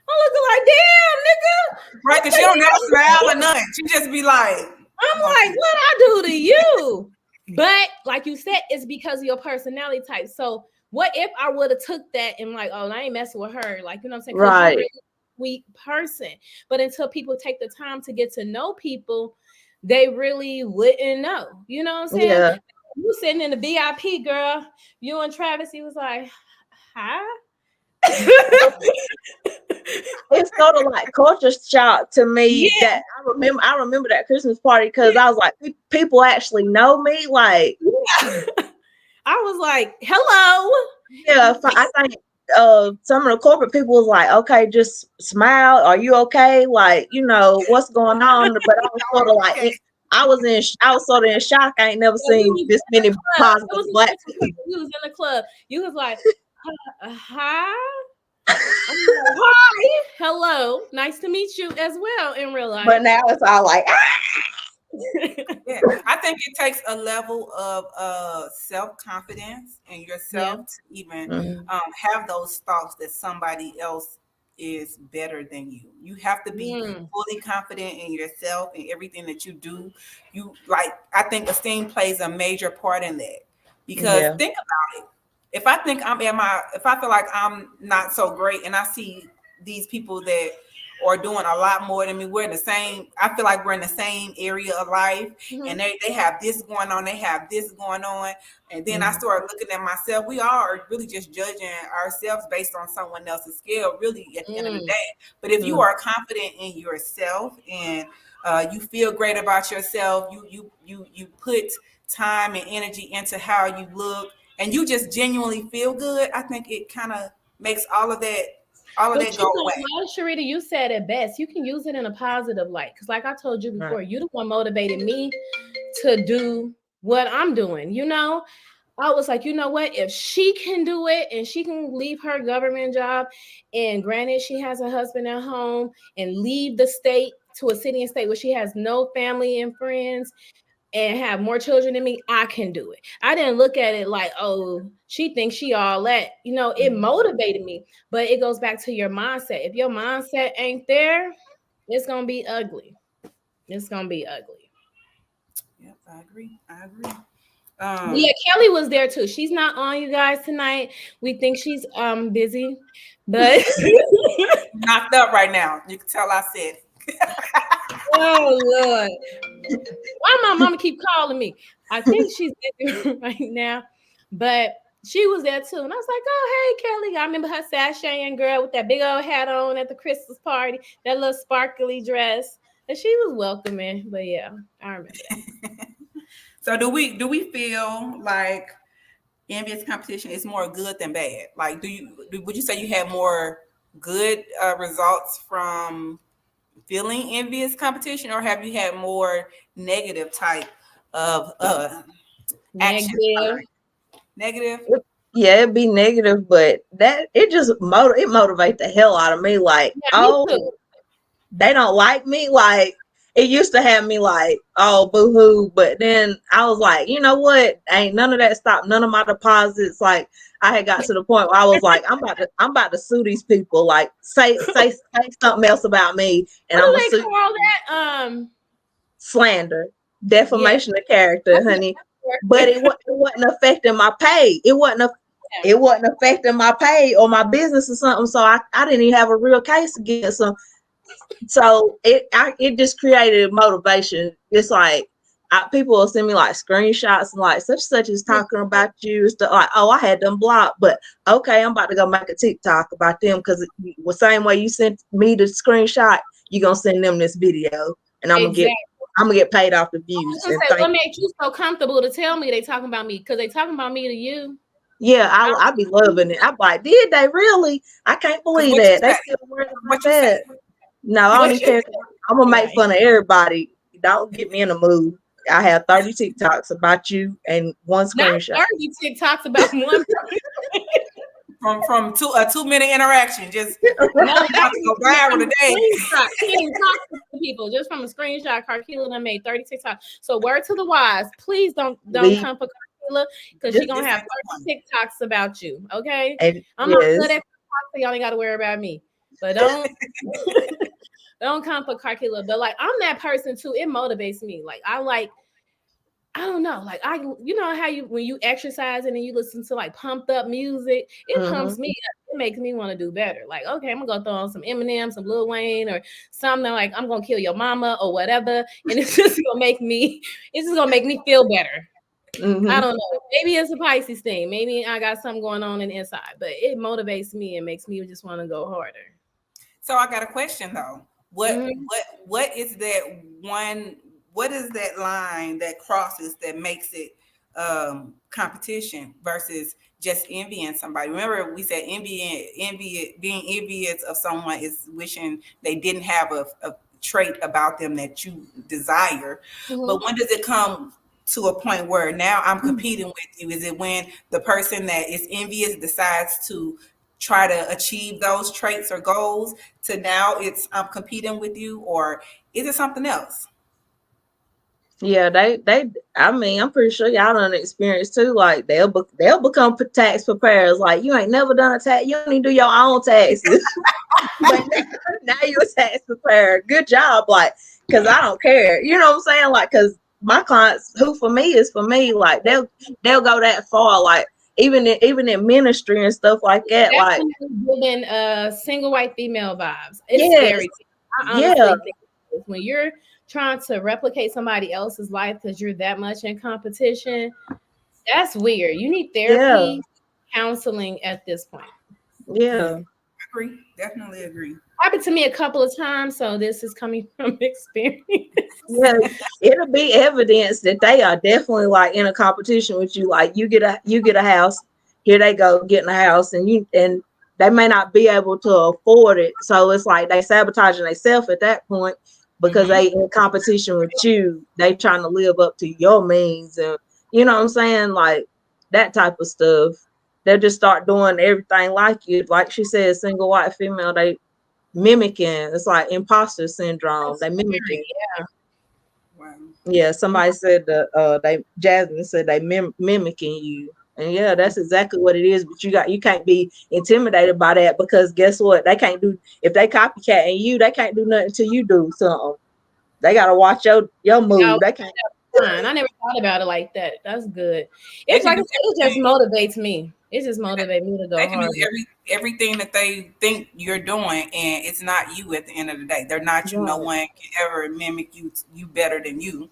I'm looking like, damn, nigga. Right, because she don't never smile or nothing. She just be like, I'm like, what I do to you? But like you said, it's because of your personality type. So what if I would have took that and like, oh, I ain't messing with her? Like, you know what I'm saying? Because you're Right. really a sweet person. But until people take the time to get to know people, they really wouldn't know. You know what I'm saying? Yeah. You sitting in the VIP, girl. You and Travis, he was like, hi. It's sort of like culture shock to me Yeah. that I remember that Christmas party because I was like, people actually know me. Like, I was like, hello. yeah, I think some of the corporate people was like, okay, just smile. Are you okay? Like, what's going on? But I was sort of like, okay. I was sort of in shock. I ain't never seen this many positive black people. You was in the club. You was like, hi. I'm like, hi, hello, nice to meet you as well in real life. But now it's all like, Yeah, I think it takes a level of self-confidence in yourself to even have those thoughts that somebody else is better than you. You have to be fully confident in yourself and everything that you do. I think esteem plays a major part in that. Because think about it. If I feel like I'm not so great and I see these people that are doing a lot more than me, I feel like we're in the same area of life, and they have this going on, they have this going on. And then I start looking at myself. We all are really just judging ourselves based on someone else's scale, really, at the end of the day. But if you are confident in yourself and you feel great about yourself, you put time and energy into how you look, and you just genuinely feel good, I think it kind of makes all of that go away. Sharita, you said it best. You can use it in a positive light. Because like I told you before, you the one motivated me to do what I'm doing. I was like, you know what? If she can do it and she can leave her government job, and granted, she has a husband at home, and leave the state to a city and state where she has no family and friends, and have more children than me, I can do it. I didn't look at it like, oh, she thinks she all that. It motivated me. But it goes back to your mindset. If your mindset ain't there, it's going to be ugly. It's going to be ugly. Yep, I agree. Yeah, Kelly was there too. She's not on, you guys, tonight. We think she's busy, but knocked up right now. You can tell I said oh Lord. Why my mama keep calling me? I think she's busy right now, but she was there too. And I was like, oh, hey, Kelly. I remember her sashaying girl with that big old hat on at the Christmas party, that little sparkly dress. And she was welcoming. But yeah, I remember that. So do we feel like envious competition is more good than bad? Like, would you say you had more good results from feeling envious competition, or have you had more negative type of action? Negative? Yeah, it'd be negative, but that it just motivates the hell out of me. Like, they don't like me. Like, it used to have me like, oh, boo-hoo. But then I was like, you know what? Ain't none of that stopped none of my deposits. Like, I had got to the point where I was like, I'm about to sue these people. Like, say something else about me, and I'm gonna sue. Call that slander, defamation of character, honey. But it wasn't affecting my pay. It wasn't affecting my pay or my business or something. So I didn't even have a real case against them. So it just created motivation. It's like people will send me like screenshots and like such is talking about you. Stuff like, oh, I had them blocked, but okay, I'm about to go make a TikTok about them because the same way you sent me the screenshot, you're gonna send them this video, and I'm gonna get paid off the views. What made you so comfortable to tell me they talking about me? Because they talking about me to you. Yeah, I be loving it. I'm like, did they really? I can't believe that. They still wearing my bed. No, I don't even care. I'm gonna make fun of everybody. Don't get me in the mood. I have 30 TikToks about you and one screenshot. Not 30 TikToks about one from a 2-minute interaction. Just go viral today. She didn't talk the people just from a screenshot. Carkeela done made 30 TikToks. So word to the wise, please don't We come for Carkeela because she just gonna This have ain't the 30 TikToks about you. Okay, and I'm not good yes. at TikTok, so y'all ain't got to worry about me. But don't don't come for Carkeela. But like I'm that person too. It motivates me. Like I don't know, like you know how you when you exercise and then you listen to like pumped up music, it pumps Mhm. me up. It makes me want to do better. Like, okay, I'm gonna go throw on some Eminem, some Lil Wayne, or something like I'm gonna kill your mama or whatever, and it's just gonna make me, it's just gonna make me feel better. I Mhm. don't know. Maybe it's a Pisces thing. Maybe I got something going on in the inside, but it motivates me and makes me just want to go harder. So I got a question though. What Mhm. what what is that one? What is that line that crosses that makes it competition versus just envying somebody? Remember, we said being envious of someone is wishing they didn't have a trait about them that you desire. But Mhm. when does it come to a point where now I'm competing with you? Is it when the person that is envious decides to try to achieve those traits or goals to now it's I'm competing with you, or is it something else? Yeah, they. I mean, I'm pretty sure y'all done experience too. Like they'll become tax preparers. Like you ain't never done a tax. You don't even do your own taxes. But now you're a tax preparer. Good job. Like, cause I don't care. You know what I'm saying? Like, cause my clients, who for me is for me. Like they'll go that far. Like even in ministry and stuff like that. Like Definitely giving single white female vibes. It's yes, scary. I yeah, honestly think it is. When you're trying to replicate somebody else's life because you're that much in competition, that's weird. You need yeah, therapy, counseling at this point. Yeah, yeah. agree. Definitely agree. Happened to me a couple of times, so this is coming from experience. Yeah, it'll be evidence that they are definitely like in a competition with you. Like you get a house, here they go getting a house, and they may not be able to afford it. So it's like they sabotaging themselves at that point because Mm-hmm. they in competition with you. They trying to live up to your means, and you know what I'm saying, like that type of stuff. They'll just start doing everything like you. Like she said, single white female, they mimicking. It's like imposter syndrome. That's They scary. mimicking. Wow. Yeah, somebody said that they Jasmine said they mimicking you. And yeah, that's exactly what it is. But you can't be intimidated by that because guess what? They can't do if they copycatting you, they can't do nothing till you do something. They gotta watch your Yeah. move. They can't Fine. I never thought about it like that. That's good. They It's can like I do said, it just everything. motivates me. It just motivates me to They go can do harder. everything that they think you're doing, and it's not you at the end of the day. They're not you. No right. one can ever mimic you better than you.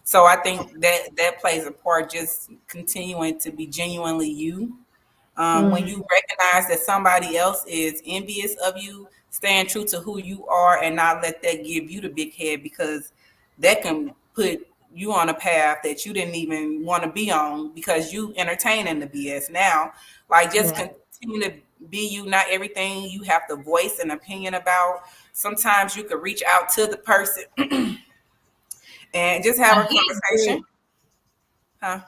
So I think that plays a part. Just continuing to be genuinely you. When Mm, you recognize that somebody else is envious of you, staying true to who you are and not let that give you the big head because that can put you on a path that you didn't even want to be on because you entertaining the BS now. Like just right. continue to be you, not everything you have to voice an opinion about. Sometimes you could reach out to the person and just have A a hate group. conversation. Huh?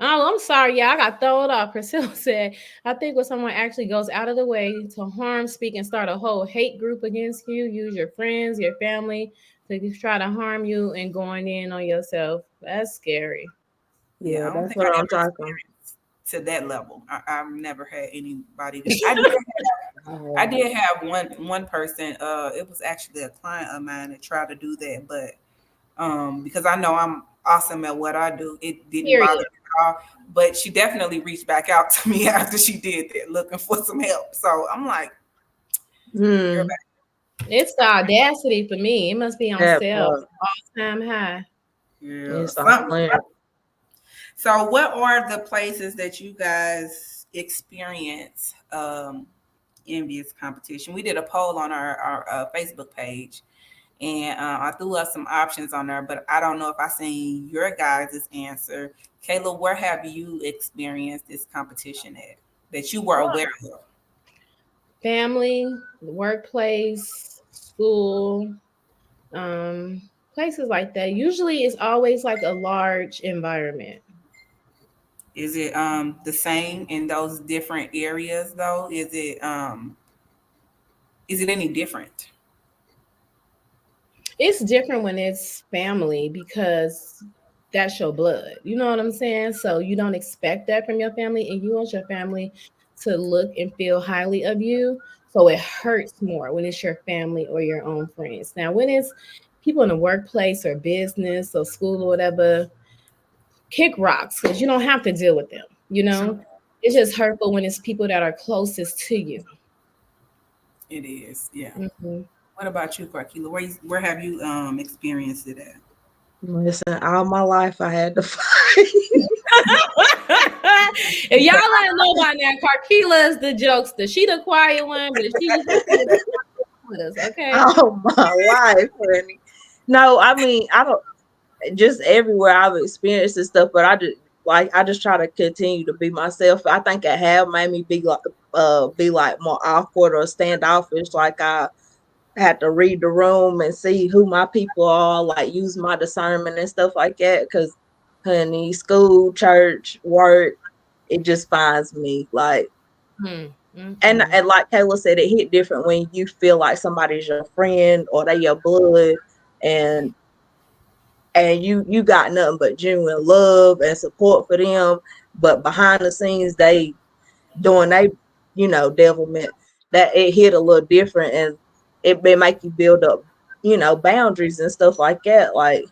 Oh, I'm sorry, yeah, I got thrown off. Priscilla said, I think when someone actually goes out of the way to harm, speak, and start a whole hate group against you, use your friends, your family to try to harm you and going in on yourself. That's scary. Yeah, Yeah, I don't that's think what I I'm ever talking. to that level. I've never had anybody do. I did have one person. It was actually a client of mine that tried to do that, but because I know I'm awesome at what I do, it didn't Period. bother me at all. But she definitely reached back out to me after she did that, looking for some help. So I'm like, girl, Hmm. It's the audacity for me. It must be on That sale. part. All time high. yeah, It's all something. playing. So, what are the places that you guys experience envious competition? We did a poll on our Facebook page, and I threw up some options on there, but I don't know if I seen your guys' answer. Kayla, where have you experienced this competition at that you were aware of? Family, the workplace, school, places like that. Usually it's always like a large environment. Is it the same in those different areas though? Is it any different? It's different when it's family because that's your blood. You know what I'm saying? So you don't expect that from your family, and you want your family to look and feel highly of you. So it hurts more when it's your family or your own friends. Now, when it's people in the workplace or business or school or whatever, kick rocks because you don't have to deal with them. You know, it's just hurtful when it's people that are closest to you. It is, yeah. Mhm. What about you, Carkila? Where have you experienced it at? Listen, all my life I had to fight. If y'all don't know by now, Carkila is the jokester. She the quiet one, but she usually be with us. Okay. All my life, honey. No, I mean, I don't just everywhere I've experienced this stuff, but I just try to continue to be myself. I think it have made me be like more awkward or standoffish. Like I had to read the room and see who my people are, like use my discernment and stuff like that. Cause honey, school, church, work, it just finds me like Hmm. and like Kayla said, it hit different when you feel like somebody's your friend or they your blood and you got nothing but genuine love and support for them, but behind the scenes they doing they devilment. That it hit a little different, and it may make you build up boundaries and stuff like that. Like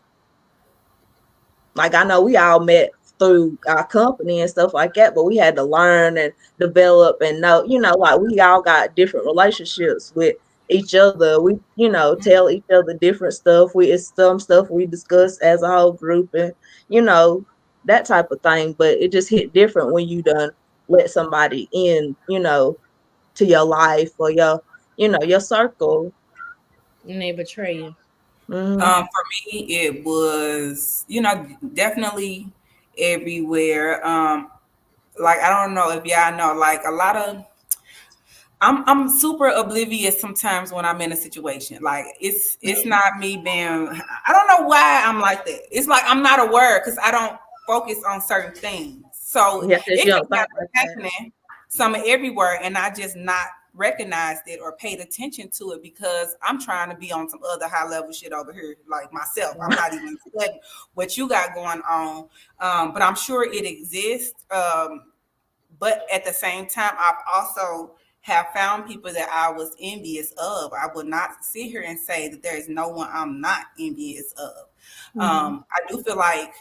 I know we all met through our company and stuff like that, but we had to learn and develop and know, like we all got different relationships with each other. We, tell each other different stuff. It's some stuff we discuss as a whole group and, you know, that type of thing. But it just hit different when you done let somebody in, to your life or your circle. And they betray you. Mm-hmm. For me, it was, definitely everywhere. Like I don't know if y'all know, like a lot of I'm super oblivious sometimes when I'm in a situation. Like it's not me being I don't know why I'm like that. It's like I'm not aware because I don't focus on certain things. So Yeah, because it you could don't be think like that. happening some everywhere and I just not recognized it or paid attention to it because I'm trying to be on some other high level shit over here, like myself. I'm not even studying what you got going on. But I'm sure it exists. But at the same time, I've also have found people that I was envious of. I would not sit here and say that there is no one I'm not envious of. Mm-hmm. I do feel like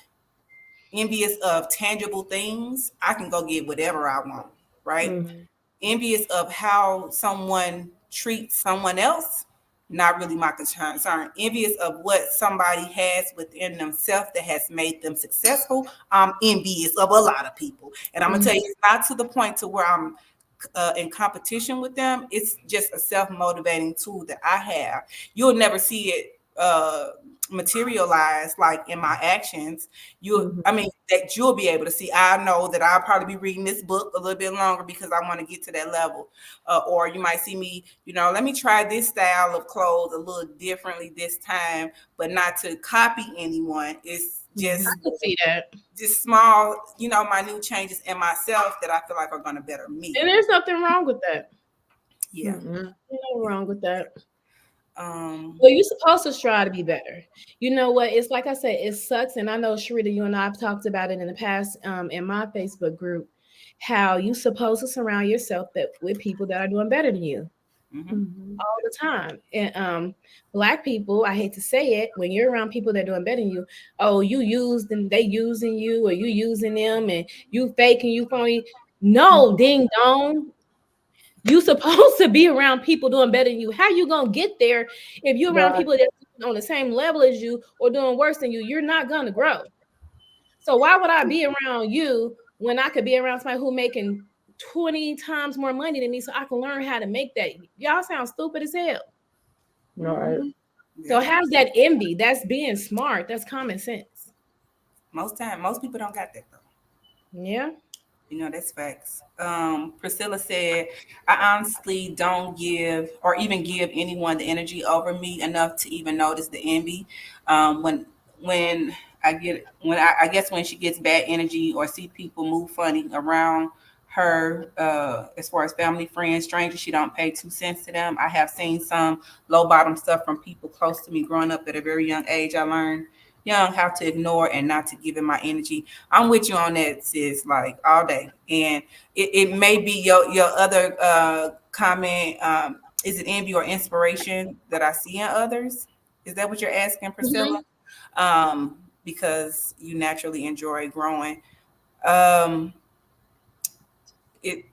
envious of tangible things. I can go get whatever I want, right? Mm-hmm. Envious of how someone treats someone else, not really my concern. Envious of what somebody has within themselves that has made them successful. I'm envious of a lot of people. And I'm going to tell you, it's not to the point to where I'm in competition with them. It's just a self-motivating tool that I have. You'll never see it materialize like in my actions. Mm-hmm. I mean, that you'll be able to see. I know that I'll probably be reading this book a little bit longer because I want to get to that level. Or you might see me, let me try this style of clothes a little differently this time, but not to copy anyone. It's I Mm-hmm. can see that. just small, minute changes in myself that I feel like are going to better me. And there's nothing wrong with that. Yeah. Mm-hmm. There's nothing wrong with that. Um, Well, you're supposed to strive to be better. You know what? It's like I said, it sucks. And I know, Sharita, you and I have talked about it in the past in my Facebook group, how you supposed to surround yourself with people that are doing better than you mhm. Mm-hmm. all the time. And black people, I hate to say it, when you're around people that are doing better than you, oh, you use them, they using you, or you using them, and you faking, you phony. No, ding dong. You supposed to be around people doing better than you. How you gonna get there if you're around Right. people that's on the same level as you or doing worse than you? You're not gonna grow. So why would I be around you when I could be around somebody who making 20 times more money than me so I can learn how to make that? Y'all sound stupid as hell. Right. So Yeah. how's that envy? That's being smart. That's common sense. Most people don't got that though. Yeah. That's facts. Priscilla said, I honestly don't give or even give anyone the energy over me enough to even notice the envy. When I guess when she gets bad energy or see people move funny around her as far as family, friends, strangers. She don't pay 2 cents to them. I have seen some low bottom stuff from people close to me growing up at a very young age. I learned young how to ignore and not to give in my energy. I'm with you on that, sis, like all day. And it may be your other comment. Is it envy or inspiration that I see in others? Is that what you're asking, Priscilla? Mhm. Because you naturally enjoy growing. Um, it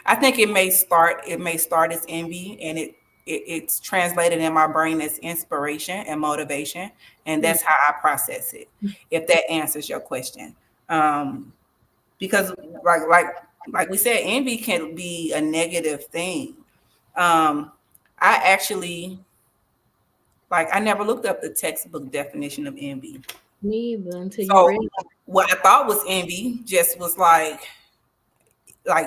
I think it may start as envy, and it's translated in my brain as inspiration and motivation, and that's how I process it. If that answers your question, um, because like we said, envy can be a negative thing. Um, I actually I never looked up the textbook definition of envy. Me either until you So read. what I thought was envy just was like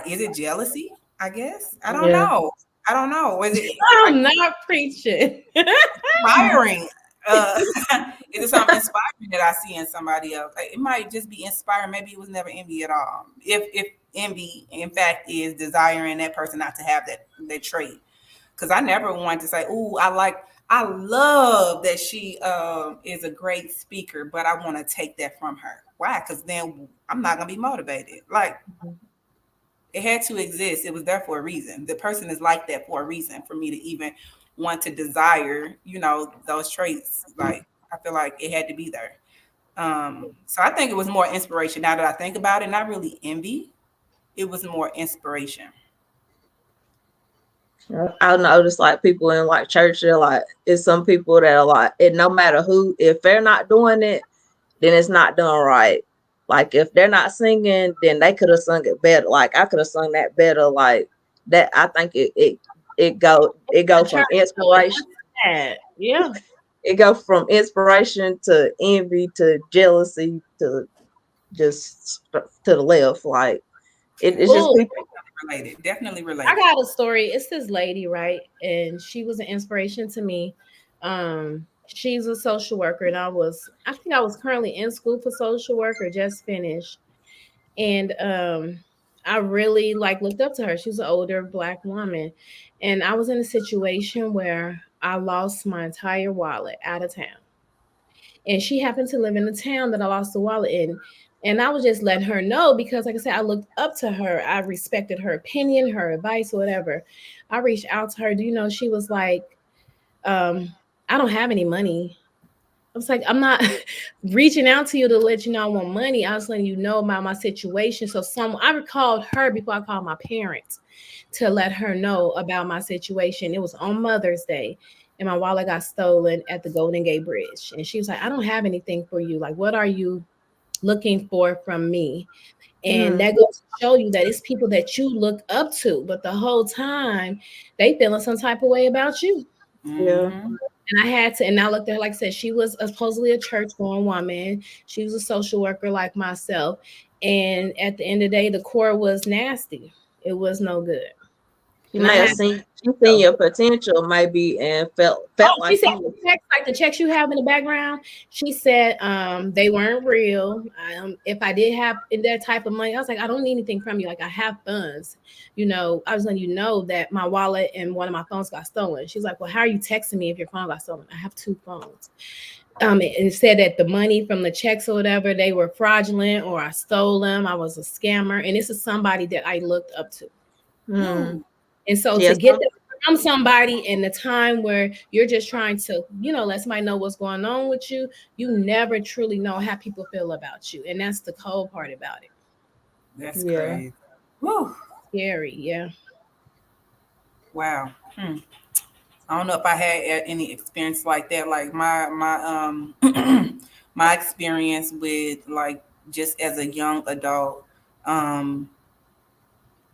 is it jealousy? I guess. I don't Yeah. know. I don't know. Is it like I'm not preaching. inspiring? Uh, is it something inspiring that I see in somebody else? Like, it might just be inspiring. Maybe it was never envy at all. If envy, in fact, is desiring that person not to have that trait. Because I never wanted to say, "Ooh, I love that she is a great speaker," but I want to take that from her. Why? Because then I'm not gonna be motivated. Like, it had to exist. It was there for a reason. The person is like that for a reason for me to even want to desire, those traits. Like, I feel like it had to be there. So I think it was more inspiration. Now that I think about it, not really envy. It was more inspiration. I notice like people in like church, they're like, it's some people that are like, it no matter who, if they're not doing it, then it's not done right. Like if they're not singing, then they could have sung it better. Like I could have sung that better. Like that, I think it go The from church, so it's inspiration. sad. Yeah. It go from inspiration to envy to jealousy to just to the left. Like it's just Oh, people. Related, definitely I related. got a story. It's this lady, right? And she was an inspiration to me. She's a social worker, and I think I was currently in school for social work or just finished. And I really like looked up to her. She was an older black woman. And I was in a situation where I lost my entire wallet out of town. And she happened to live in the town that I lost the wallet in. And I was just letting her know because, like I said, I looked up to her. I respected her opinion, her advice, whatever. I reached out to her. Do you know, she was like, I don't have any money. I was like, I'm not reaching out to you to let you know I want money. I was letting you know about my situation. So I recalled her before I called my parents to let her know about my situation. It was on Mother's Day, and my wallet got stolen at the Golden Gate Bridge. And she was like, I don't have anything for you. Like, what are you looking for from me? And Mm, that goes to show you that it's people that you look up to, but the whole time they feeling some type of way about you. yeah. Hmm. And I had to, and I looked at her, like I said, she was supposedly a church going woman. She was a social worker like myself. And at the end of the day, the core was nasty. It was no good. She And I may have had seen she seen your potential maybe and felt Oh, she like said you. the checks, like the checks you have in the background. She said they weren't real. If I did have in that type of money, I was like, I don't need anything from you. Like I have funds. I was letting you know that my wallet and one of my phones got stolen. She's like, well, how are you texting me if your phone got stolen? I have two phones. It said that the money from the checks or whatever, they were fraudulent or I stole them. I was a scammer. And this is somebody that I looked up to. Mm, And so to yes. get that from somebody in the time where you're just trying to, let somebody know what's going on with you, you never truly know how people feel about you. And that's the cold part about it. That's Yeah. crazy. Whew. Scary, yeah. Wow. I don't know if I had any experience like that. Like my my experience with like just as a young adult, um,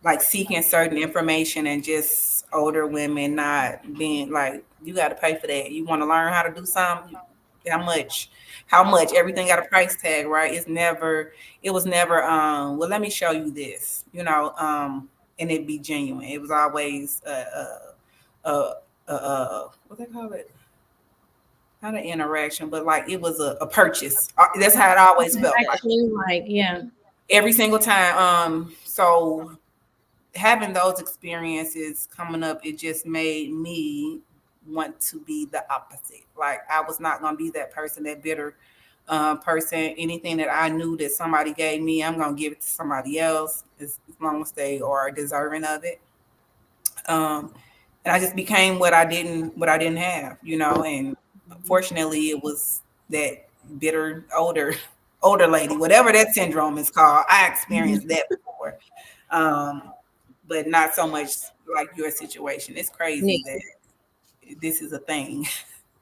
like seeking certain information and just older women not being like, you got to pay for that. You want to learn how to do something? How much? How much? Everything got a price tag, right? It was never, well, let me show you this, and it be genuine. It was always, what they call it? Not an interaction, but like it was a purchase. That's how it always felt like. Action, like, yeah. every single time. So having those experiences coming up, it just made me want to be the opposite. Like I was not gonna be that person, that bitter person. Anything that I knew that somebody gave me, I'm gonna give it to somebody else as long as they are deserving of it. Um, and I just became what I didn't have, And fortunately, it was that bitter older lady, whatever that syndrome is called. I experienced that before, um, but not so much like your situation. It's crazy Yeah. that this is a thing.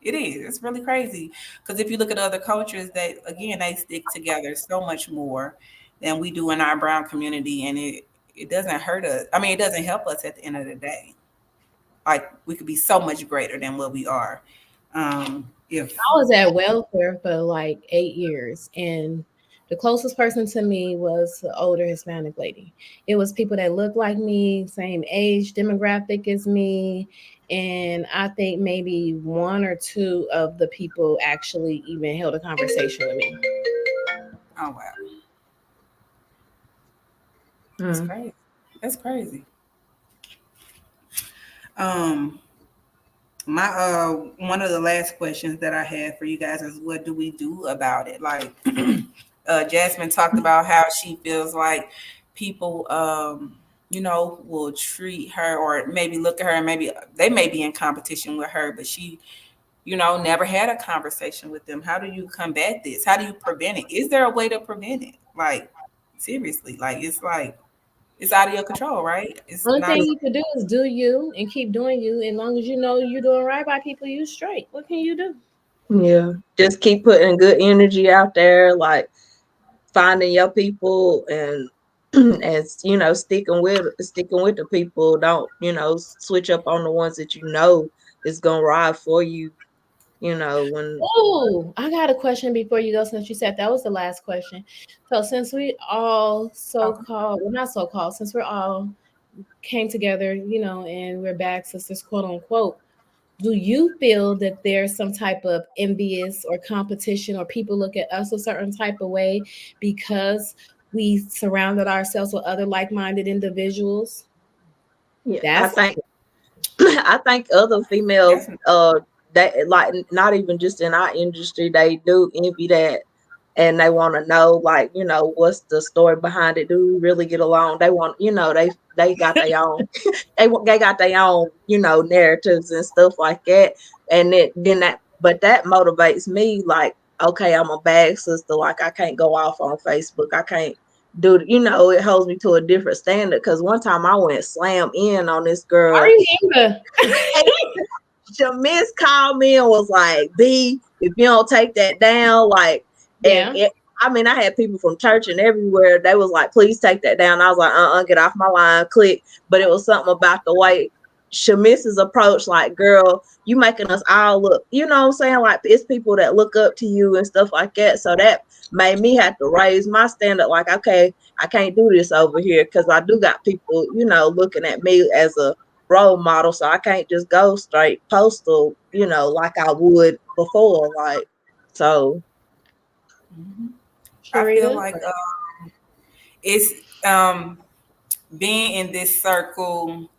It is. It's really crazy because if you look at other cultures, that again they stick together so much more than we do in our brown community, and it doesn't hurt us. I mean, it doesn't help us at the end of the day. Like we could be so much greater than what we are. If I was at welfare for like 8 years, and the closest person to me was the older Hispanic lady. It was people that looked like me, same age demographic as me, and I think maybe one or two of the people actually even held a conversation with me. oh wow, that's Mm. crazy. That's crazy. Um, my one of the last questions that I had for you guys is what do we do about it? Like Jasmine talked about how she feels like people will treat her or maybe look at her and maybe they may be in competition with her, but she, never had a conversation with them. How do you combat this? How do you prevent it? Is there a way to prevent it? Like seriously, like it's out of your control, right? It's Only not. thing you can do is do you and keep doing you. As long as you know you're doing right by people, you straight. What can you do? Yeah. Just keep putting good energy out there, like finding your people and as sticking with the people. Don't, switch up on the ones that is gonna ride for you, when Oh, I got a question before you go since you said that was the last question. So since we all so Okay. called, well not so called, since we're all came together, and we're back sisters, quote unquote, do you feel that there's some type of envious or competition or people look at us a certain type of way because we surrounded ourselves with other like-minded individuals? yeah, I That's think I think other females, Definitely. that like not even just in our industry, they do envy that, and they want to know, like, what's the story behind it? Do we really get along? They want, they got their own, they got their own, narratives and stuff like that, and but that motivates me, like, okay, I'm a bad sister, like I can't go off on Facebook, I can't do, it holds me to a different standard. Because one time I went slam in on this I girl. remember. Miss called me and was like, B, if you don't take that down, like, and Yeah. I mean, I had people from church and everywhere. They was like, please take that down. I was like, get off my line, click. But it was something about the way Shamis's approach, like, girl, you making us all look, you know what I'm saying? Like, it's people that look up to you and stuff like that. So that made me have to raise my standard, like, okay, I can't do this over here because I do got people, looking at me as a role model, so I can't just go straight postal, like I would before. Like, so Mhm. I feel Sharita. like it's um, being in this circle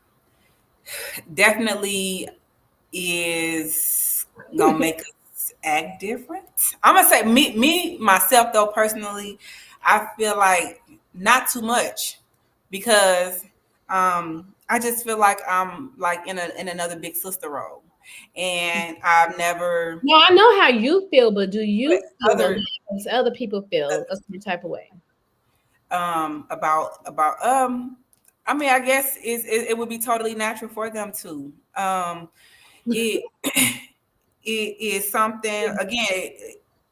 definitely is gonna make us act different. I'm gonna say me myself though personally, I feel like not too much because I just feel like I'm like in another big sister role, and I've never No, I know how you feel, but do but you feel other like as other people feel a certain type of way? about I mean I guess it would be totally natural for them to it it is something again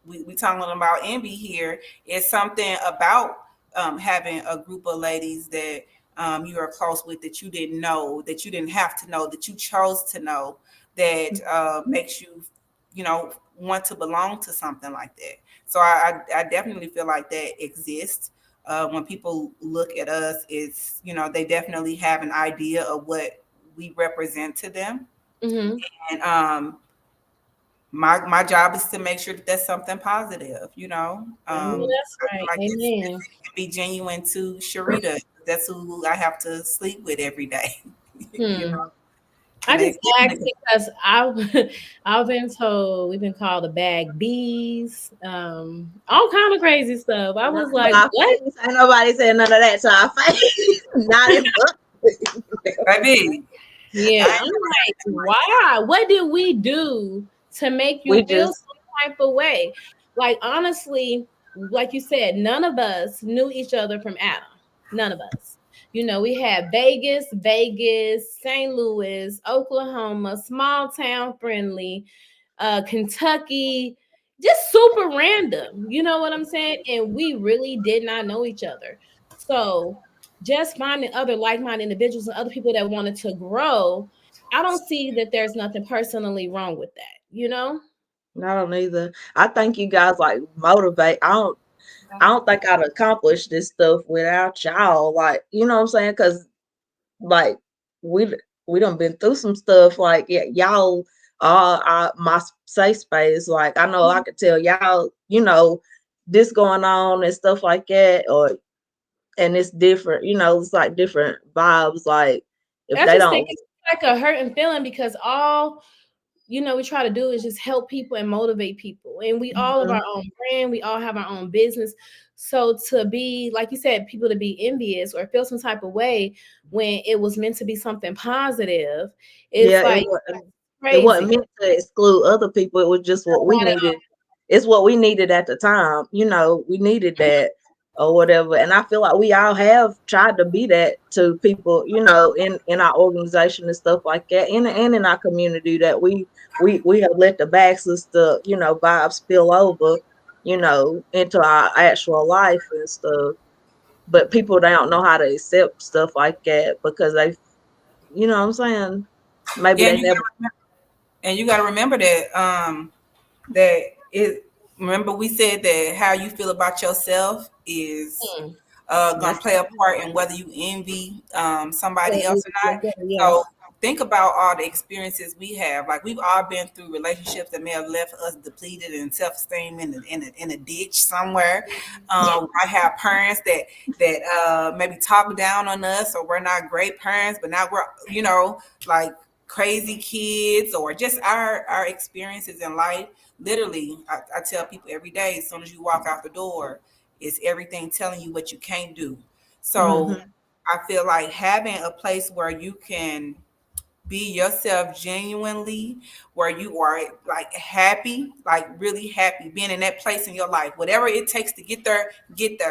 we talking about envy here. It's something about having a group of ladies that you are close with that you didn't know, that you didn't have to know, that you chose to know, that makes you want to belong to something like that. So I definitely feel like that exists. When people look at us, it's they definitely have an idea of what we represent to them, Mm-hmm. and my job is to make sure that that's something positive, Well, that's I feel right. like it Amen. can be genuine to Sharita. That's who I have to sleep with every day. you Hmm. know, I and just they asked because I've been told we've been called a bag bees, all kind of crazy stuff. I Not was to like, our what? face. Ain't nobody said none of that to our face. Not in public. baby, Yeah, I I'm ain't never like, had nothing like that. why? What did we do to make you We feel just some type of way? Like, honestly, like you said, none of us knew each other from Adam. None of us. We had Vegas, St. Louis, Oklahoma, small town friendly, Kentucky, just super random. You know what I'm saying? And we really did not know each other. So just finding other like-minded individuals and other people that wanted to grow, I don't see that there's nothing personally wrong with that. I don't either. I think you guys like motivate. I don't think I'd accomplish this stuff without y'all. Like, you know what I'm saying? Because like we we done been through some stuff. Like, yeah, y'all are my safe space. Like, I know I could tell y'all, this going on and stuff like that, and it's different. It's like different vibes. Like, if I they just think don't. it's like a hurting feeling because all we try to do is just help people and motivate people. And we all of Mhm, our own brand, we all have our own business. So to be, like you said, people to be envious or feel some type of way when it was meant to be something positive, it's yeah, it like was. It wasn't crazy. meant to exclude other people. It was just what we Not at needed. It's what we needed at the time. We needed that or whatever. And I feel like we all have tried to be that to people, in our organization and stuff like that, and in our community that we have let the back sister, vibes spill over, into our actual life and stuff. But people don't know how to accept stuff like that because you know what I'm saying? Maybe Yeah, they never. and you got to remember that it. Remember, we said that how you feel about yourself is all. gonna That's play a part in whether you envy somebody else or not. Yeah. So think about all the experiences we have. Like we've all been through relationships that may have left us depleted and self-esteem in a ditch somewhere. I have parents that maybe talk down on us, or we're not great parents, but now we're like crazy kids, or just our experiences in life. Literally, I tell people every day, as soon as you walk out the door, it's everything telling you what you can't do. So Mhm, I feel like having a place where you can be yourself genuinely, where you are like happy, like really happy, being in that place in your life, whatever it takes to get there,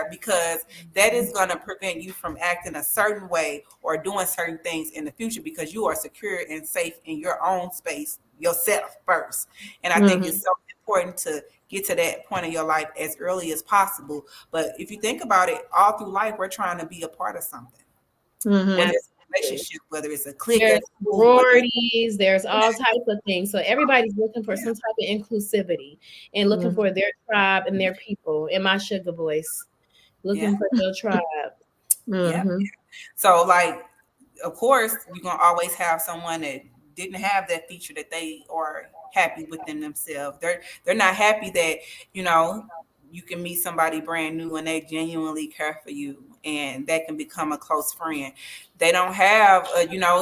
because that is going to prevent you from acting a certain way or doing certain things in the future because you are secure and safe in your own space yourself first. And I think mhm, it's so important to get to that point in your life as early as possible. But if you think about it, all through life we're trying to be a part of something, whether mhm, it's a Absolutely. relationship, whether it's a clique There's at school, whether it's sororities, there's all types of things. So everybody's looking for some type of inclusivity and looking mhm, for their tribe and their people. In my sugar voice, yeah, looking for your tribe. yeah. mhm, So like, of course, you're gonna always have someone that didn't have that feature that they are happy within themselves. They're not happy that you know you can meet somebody brand new and they genuinely care for you, and that can become a close friend. They don't have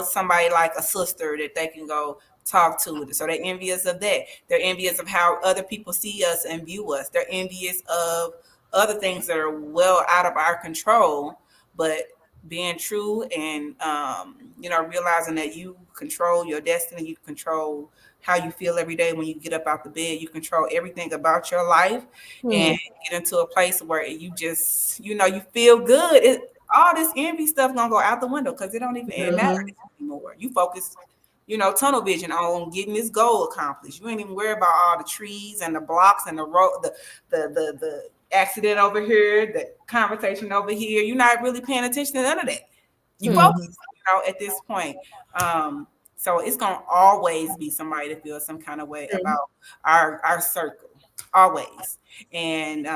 somebody like a sister that they can go talk to. So they're envious of that. They're envious of how other people see us and view us. They're envious of other things that are well out of our control, but being true and realizing that you control your destiny, you control how you feel every day when you get up out the bed, you control everything about your life, and Hmm. get into a place where you just you feel good. All this envy stuff gonna go out the window because it matters mhm, anymore. You focus tunnel vision on getting this goal accomplished. You ain't even worry about all the trees and the blocks and the road, the accident over here, the conversation over here. You're not really paying attention to none of that. You Hmm. mhm, focus, at this point. So it's gonna always be somebody that feels some kind of way Hmm. about our circle, always. And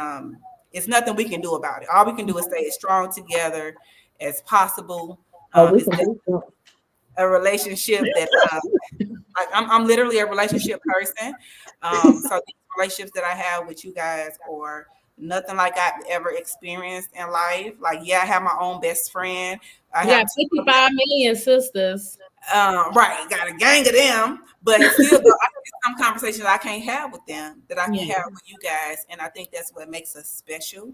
it's nothing we can do about it. All we can do is stay as strong together as possible. oh, we It's can do something. a relationship that like I'm literally a relationship person. So these relationships that I have with you guys are nothing like I've ever experienced in life. Like, yeah, I have my own best friend. I You got have two other 55 million sisters. right, got a gang of them, but still, though, some conversations I can't have with them that I can Yeah. have with you guys, and I think that's what makes us special,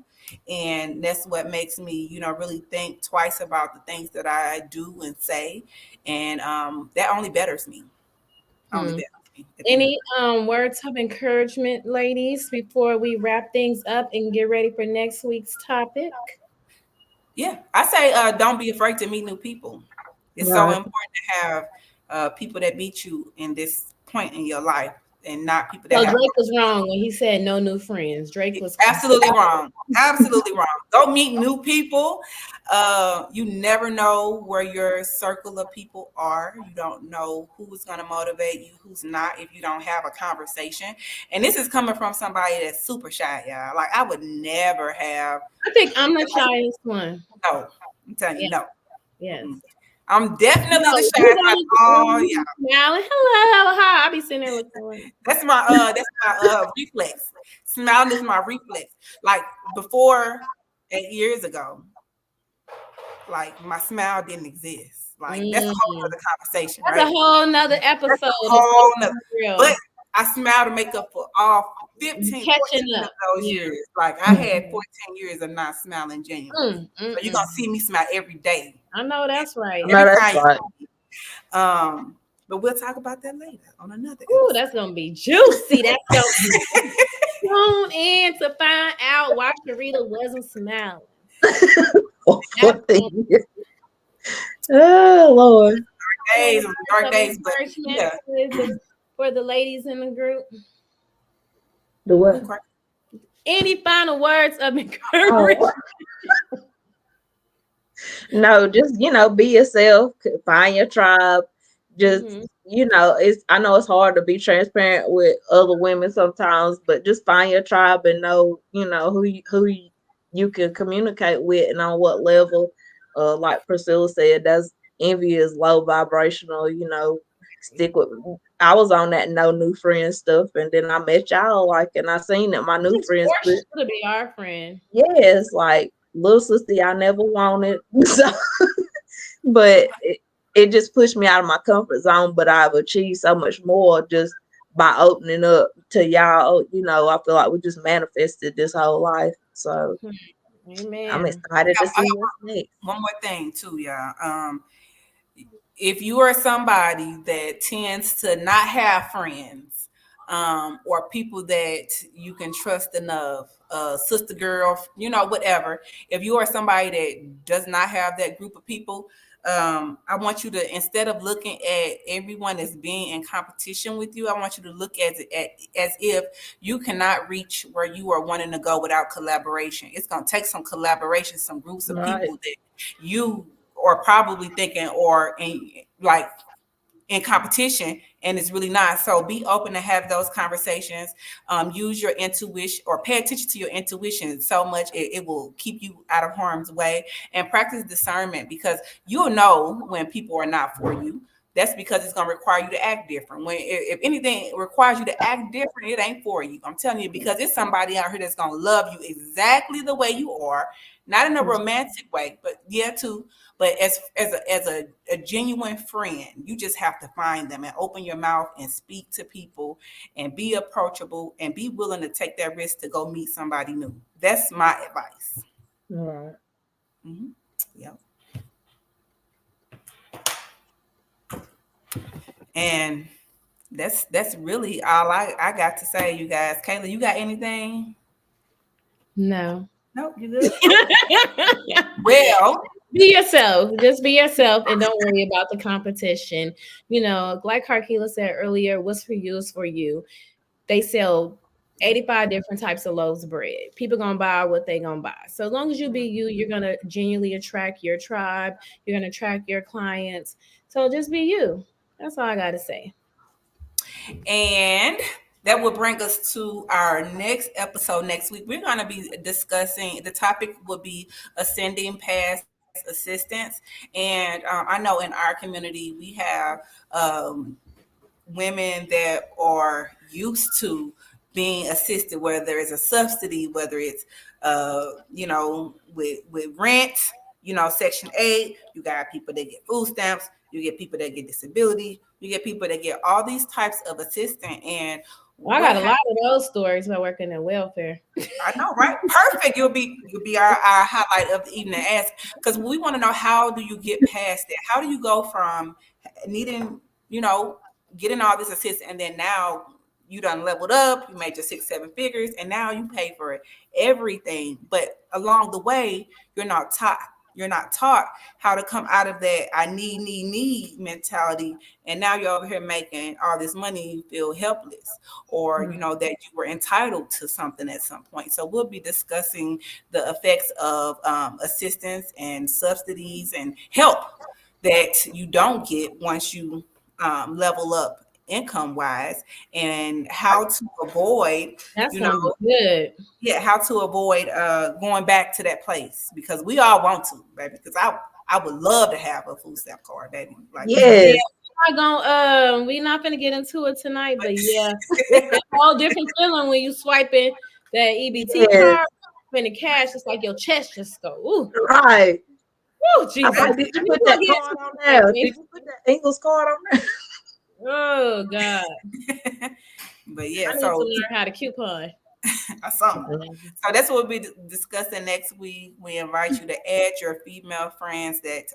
and that's what makes me, really think twice about the things that I do and say, and that only betters me, only Hmm. betters me at the end of the Any words of encouragement, ladies, before we wrap things up and get ready for next week's topic? Yeah, I say don't be afraid to meet new people. It's so Right. important to have people that meet you in this point in your life, and not people that So have Drake was wrong when he said no new friends. Drake was absolutely wrong. Absolutely wrong. Go meet new people. You never know where your circle of people are. You don't know who's going to motivate you, who's not, if you don't have a conversation. And this is coming from somebody that's super shy, y'all. Like, I would never have. I think I'm the shyest one. No, I'm telling you, Yeah, no. yes. Mm-mm. I'm definitely the No, shy you out of don't all. Yeah, smiling. Hello, hi. I be sitting there looking like, that's my reflex. Smiling is my reflex. Like, before 8 years ago, like, my smile didn't exist. Like, that's a whole mm. other conversation, That's a right? whole nother episode of Sis Whole nother. Be But Real. I smile to make up for all 15, Catching 14 of up. those Yeah. years. Like, I had 14 years of not smiling genuinely. So you're gonna Mm. see me smile every day. I know that's right. No, Every that's time you right. see me. But we'll talk about that later on another Ooh, episode. that's gonna be juicy. That's gonna be tune in to find out why Sharita wasn't smiling. For That's gonna 14 years. Oh, Lord. be Days, words dark of days, but encouragement yeah. for the ladies in the group. The what? Who cried? Any final words of encouragement? Oh, no, just, be yourself, find your tribe. Just, Mhm. I know it's hard to be transparent with other women sometimes, but just find your tribe and know, you can communicate with and on what level. Like Priscilla said, that's envy is low vibrational, stick with. I was on that no new friend stuff, and then I met y'all, like, and I seen that my new She's friends put, forced to be our friend. yes, like, little sister I never wanted. So, but it just pushed me out of my comfort zone. But I've achieved so much more just by opening up to y'all. I feel like we just manifested this whole life. So I'm Amen. excited to I see what's next. got one more thing too, y'all. If you are somebody that tends to not have friends, or people that you can trust enough, sister girl, whatever. If you are somebody that does not have that group of people, I want you to, instead of looking at everyone as being in competition with you, I want you to look as if you cannot reach where you are wanting to go without collaboration. It's going to take some collaboration, some groups of Right. people that you are probably thinking or like in competition, and it's really not. So be open to have those conversations. Use your intuition, or pay attention to your intuition so much it will keep you out of harm's way, and practice discernment, because you'll know when people are not for you. That's because it's going to require you to act different. When if anything requires you to act different, it ain't for you. I'm telling you, because it's somebody out here that's going to love you exactly the way you are, not in a romantic way, but yeah, too. But as a genuine friend, you just have to find them and open your mouth and speak to people and be approachable and be willing to take that risk to go meet somebody new. That's my advice. Right. Mm-hmm. Yep. And that's really all I got to say, you guys. Kayla, you got anything? No. Nope, you good? Well, Be yourself. Just be yourself and don't worry about the competition. Like Carkila said earlier, what's for you is for you. They sell 85 different types of loaves of bread. People gonna buy what they gonna buy. So as long as you be you, you're gonna genuinely attract your tribe. You're gonna attract your clients. So just be you. That's all I gotta say. and that will bring us to our next episode next week. We're going to be discussing, the topic will be ascending past assistance. And I know in our community we have women that are used to being assisted, whether it's a subsidy, whether it's with rent, Section 8. You got people that get food stamps, you get people that get disability, you get people that get all these types of assistance. And Well, I what got a lot of those stories about working in welfare. I know, right? Perfect. You'll be our highlight of the evening. Ask, because we want to know, how do you get past that? How do you go from needing, you know, getting all this assistance, and then now you done leveled up, you made your 6, 7 figures, and now you pay for it, everything. But along the way, you're not taught. You're not taught how to come out of that I need mentality, and now you're over here making all this money. You feel helpless, or that you were entitled to something at some point. So we'll be discussing the effects of assistance and subsidies and help that you don't get once you level up income wise, and how to avoid, That's you know gonna be good. how to avoid going back to that place, because we all want to, baby, because I would love to have a food stamp card, baby, like Yeah, Yes, we're not gonna get into it tonight, but yeah, it's a whole different feeling when you swiping that EBT yes, card and the cash. It's like your chest just go, ooh, right. ooh, I'm Jesus. like, did you We put gonna that get card on into there? it, Did you put that Ingles card on there? oh God, but yeah, I need to so learn how to coupon. something. So that's what we'll be discussing next week. We invite you to add your female friends that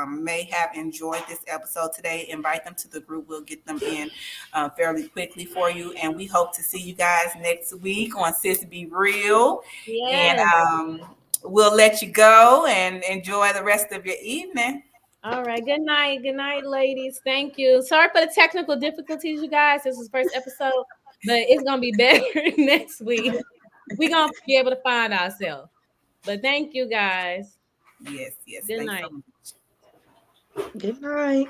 may have enjoyed this episode today. Invite them to the group. We'll get them in fairly quickly for you. And we hope to see you guys next week on Sis Be Real. And Yes. we'll let you go and enjoy the rest of your evening. All right. Good night. Good night, ladies. Thank you. Sorry for the technical difficulties, you guys. This is the first episode, but it's gonna be better next week. We're gonna be able to find ourselves. But thank you guys. Yes, yes. Good Thanks night. so much. Good night.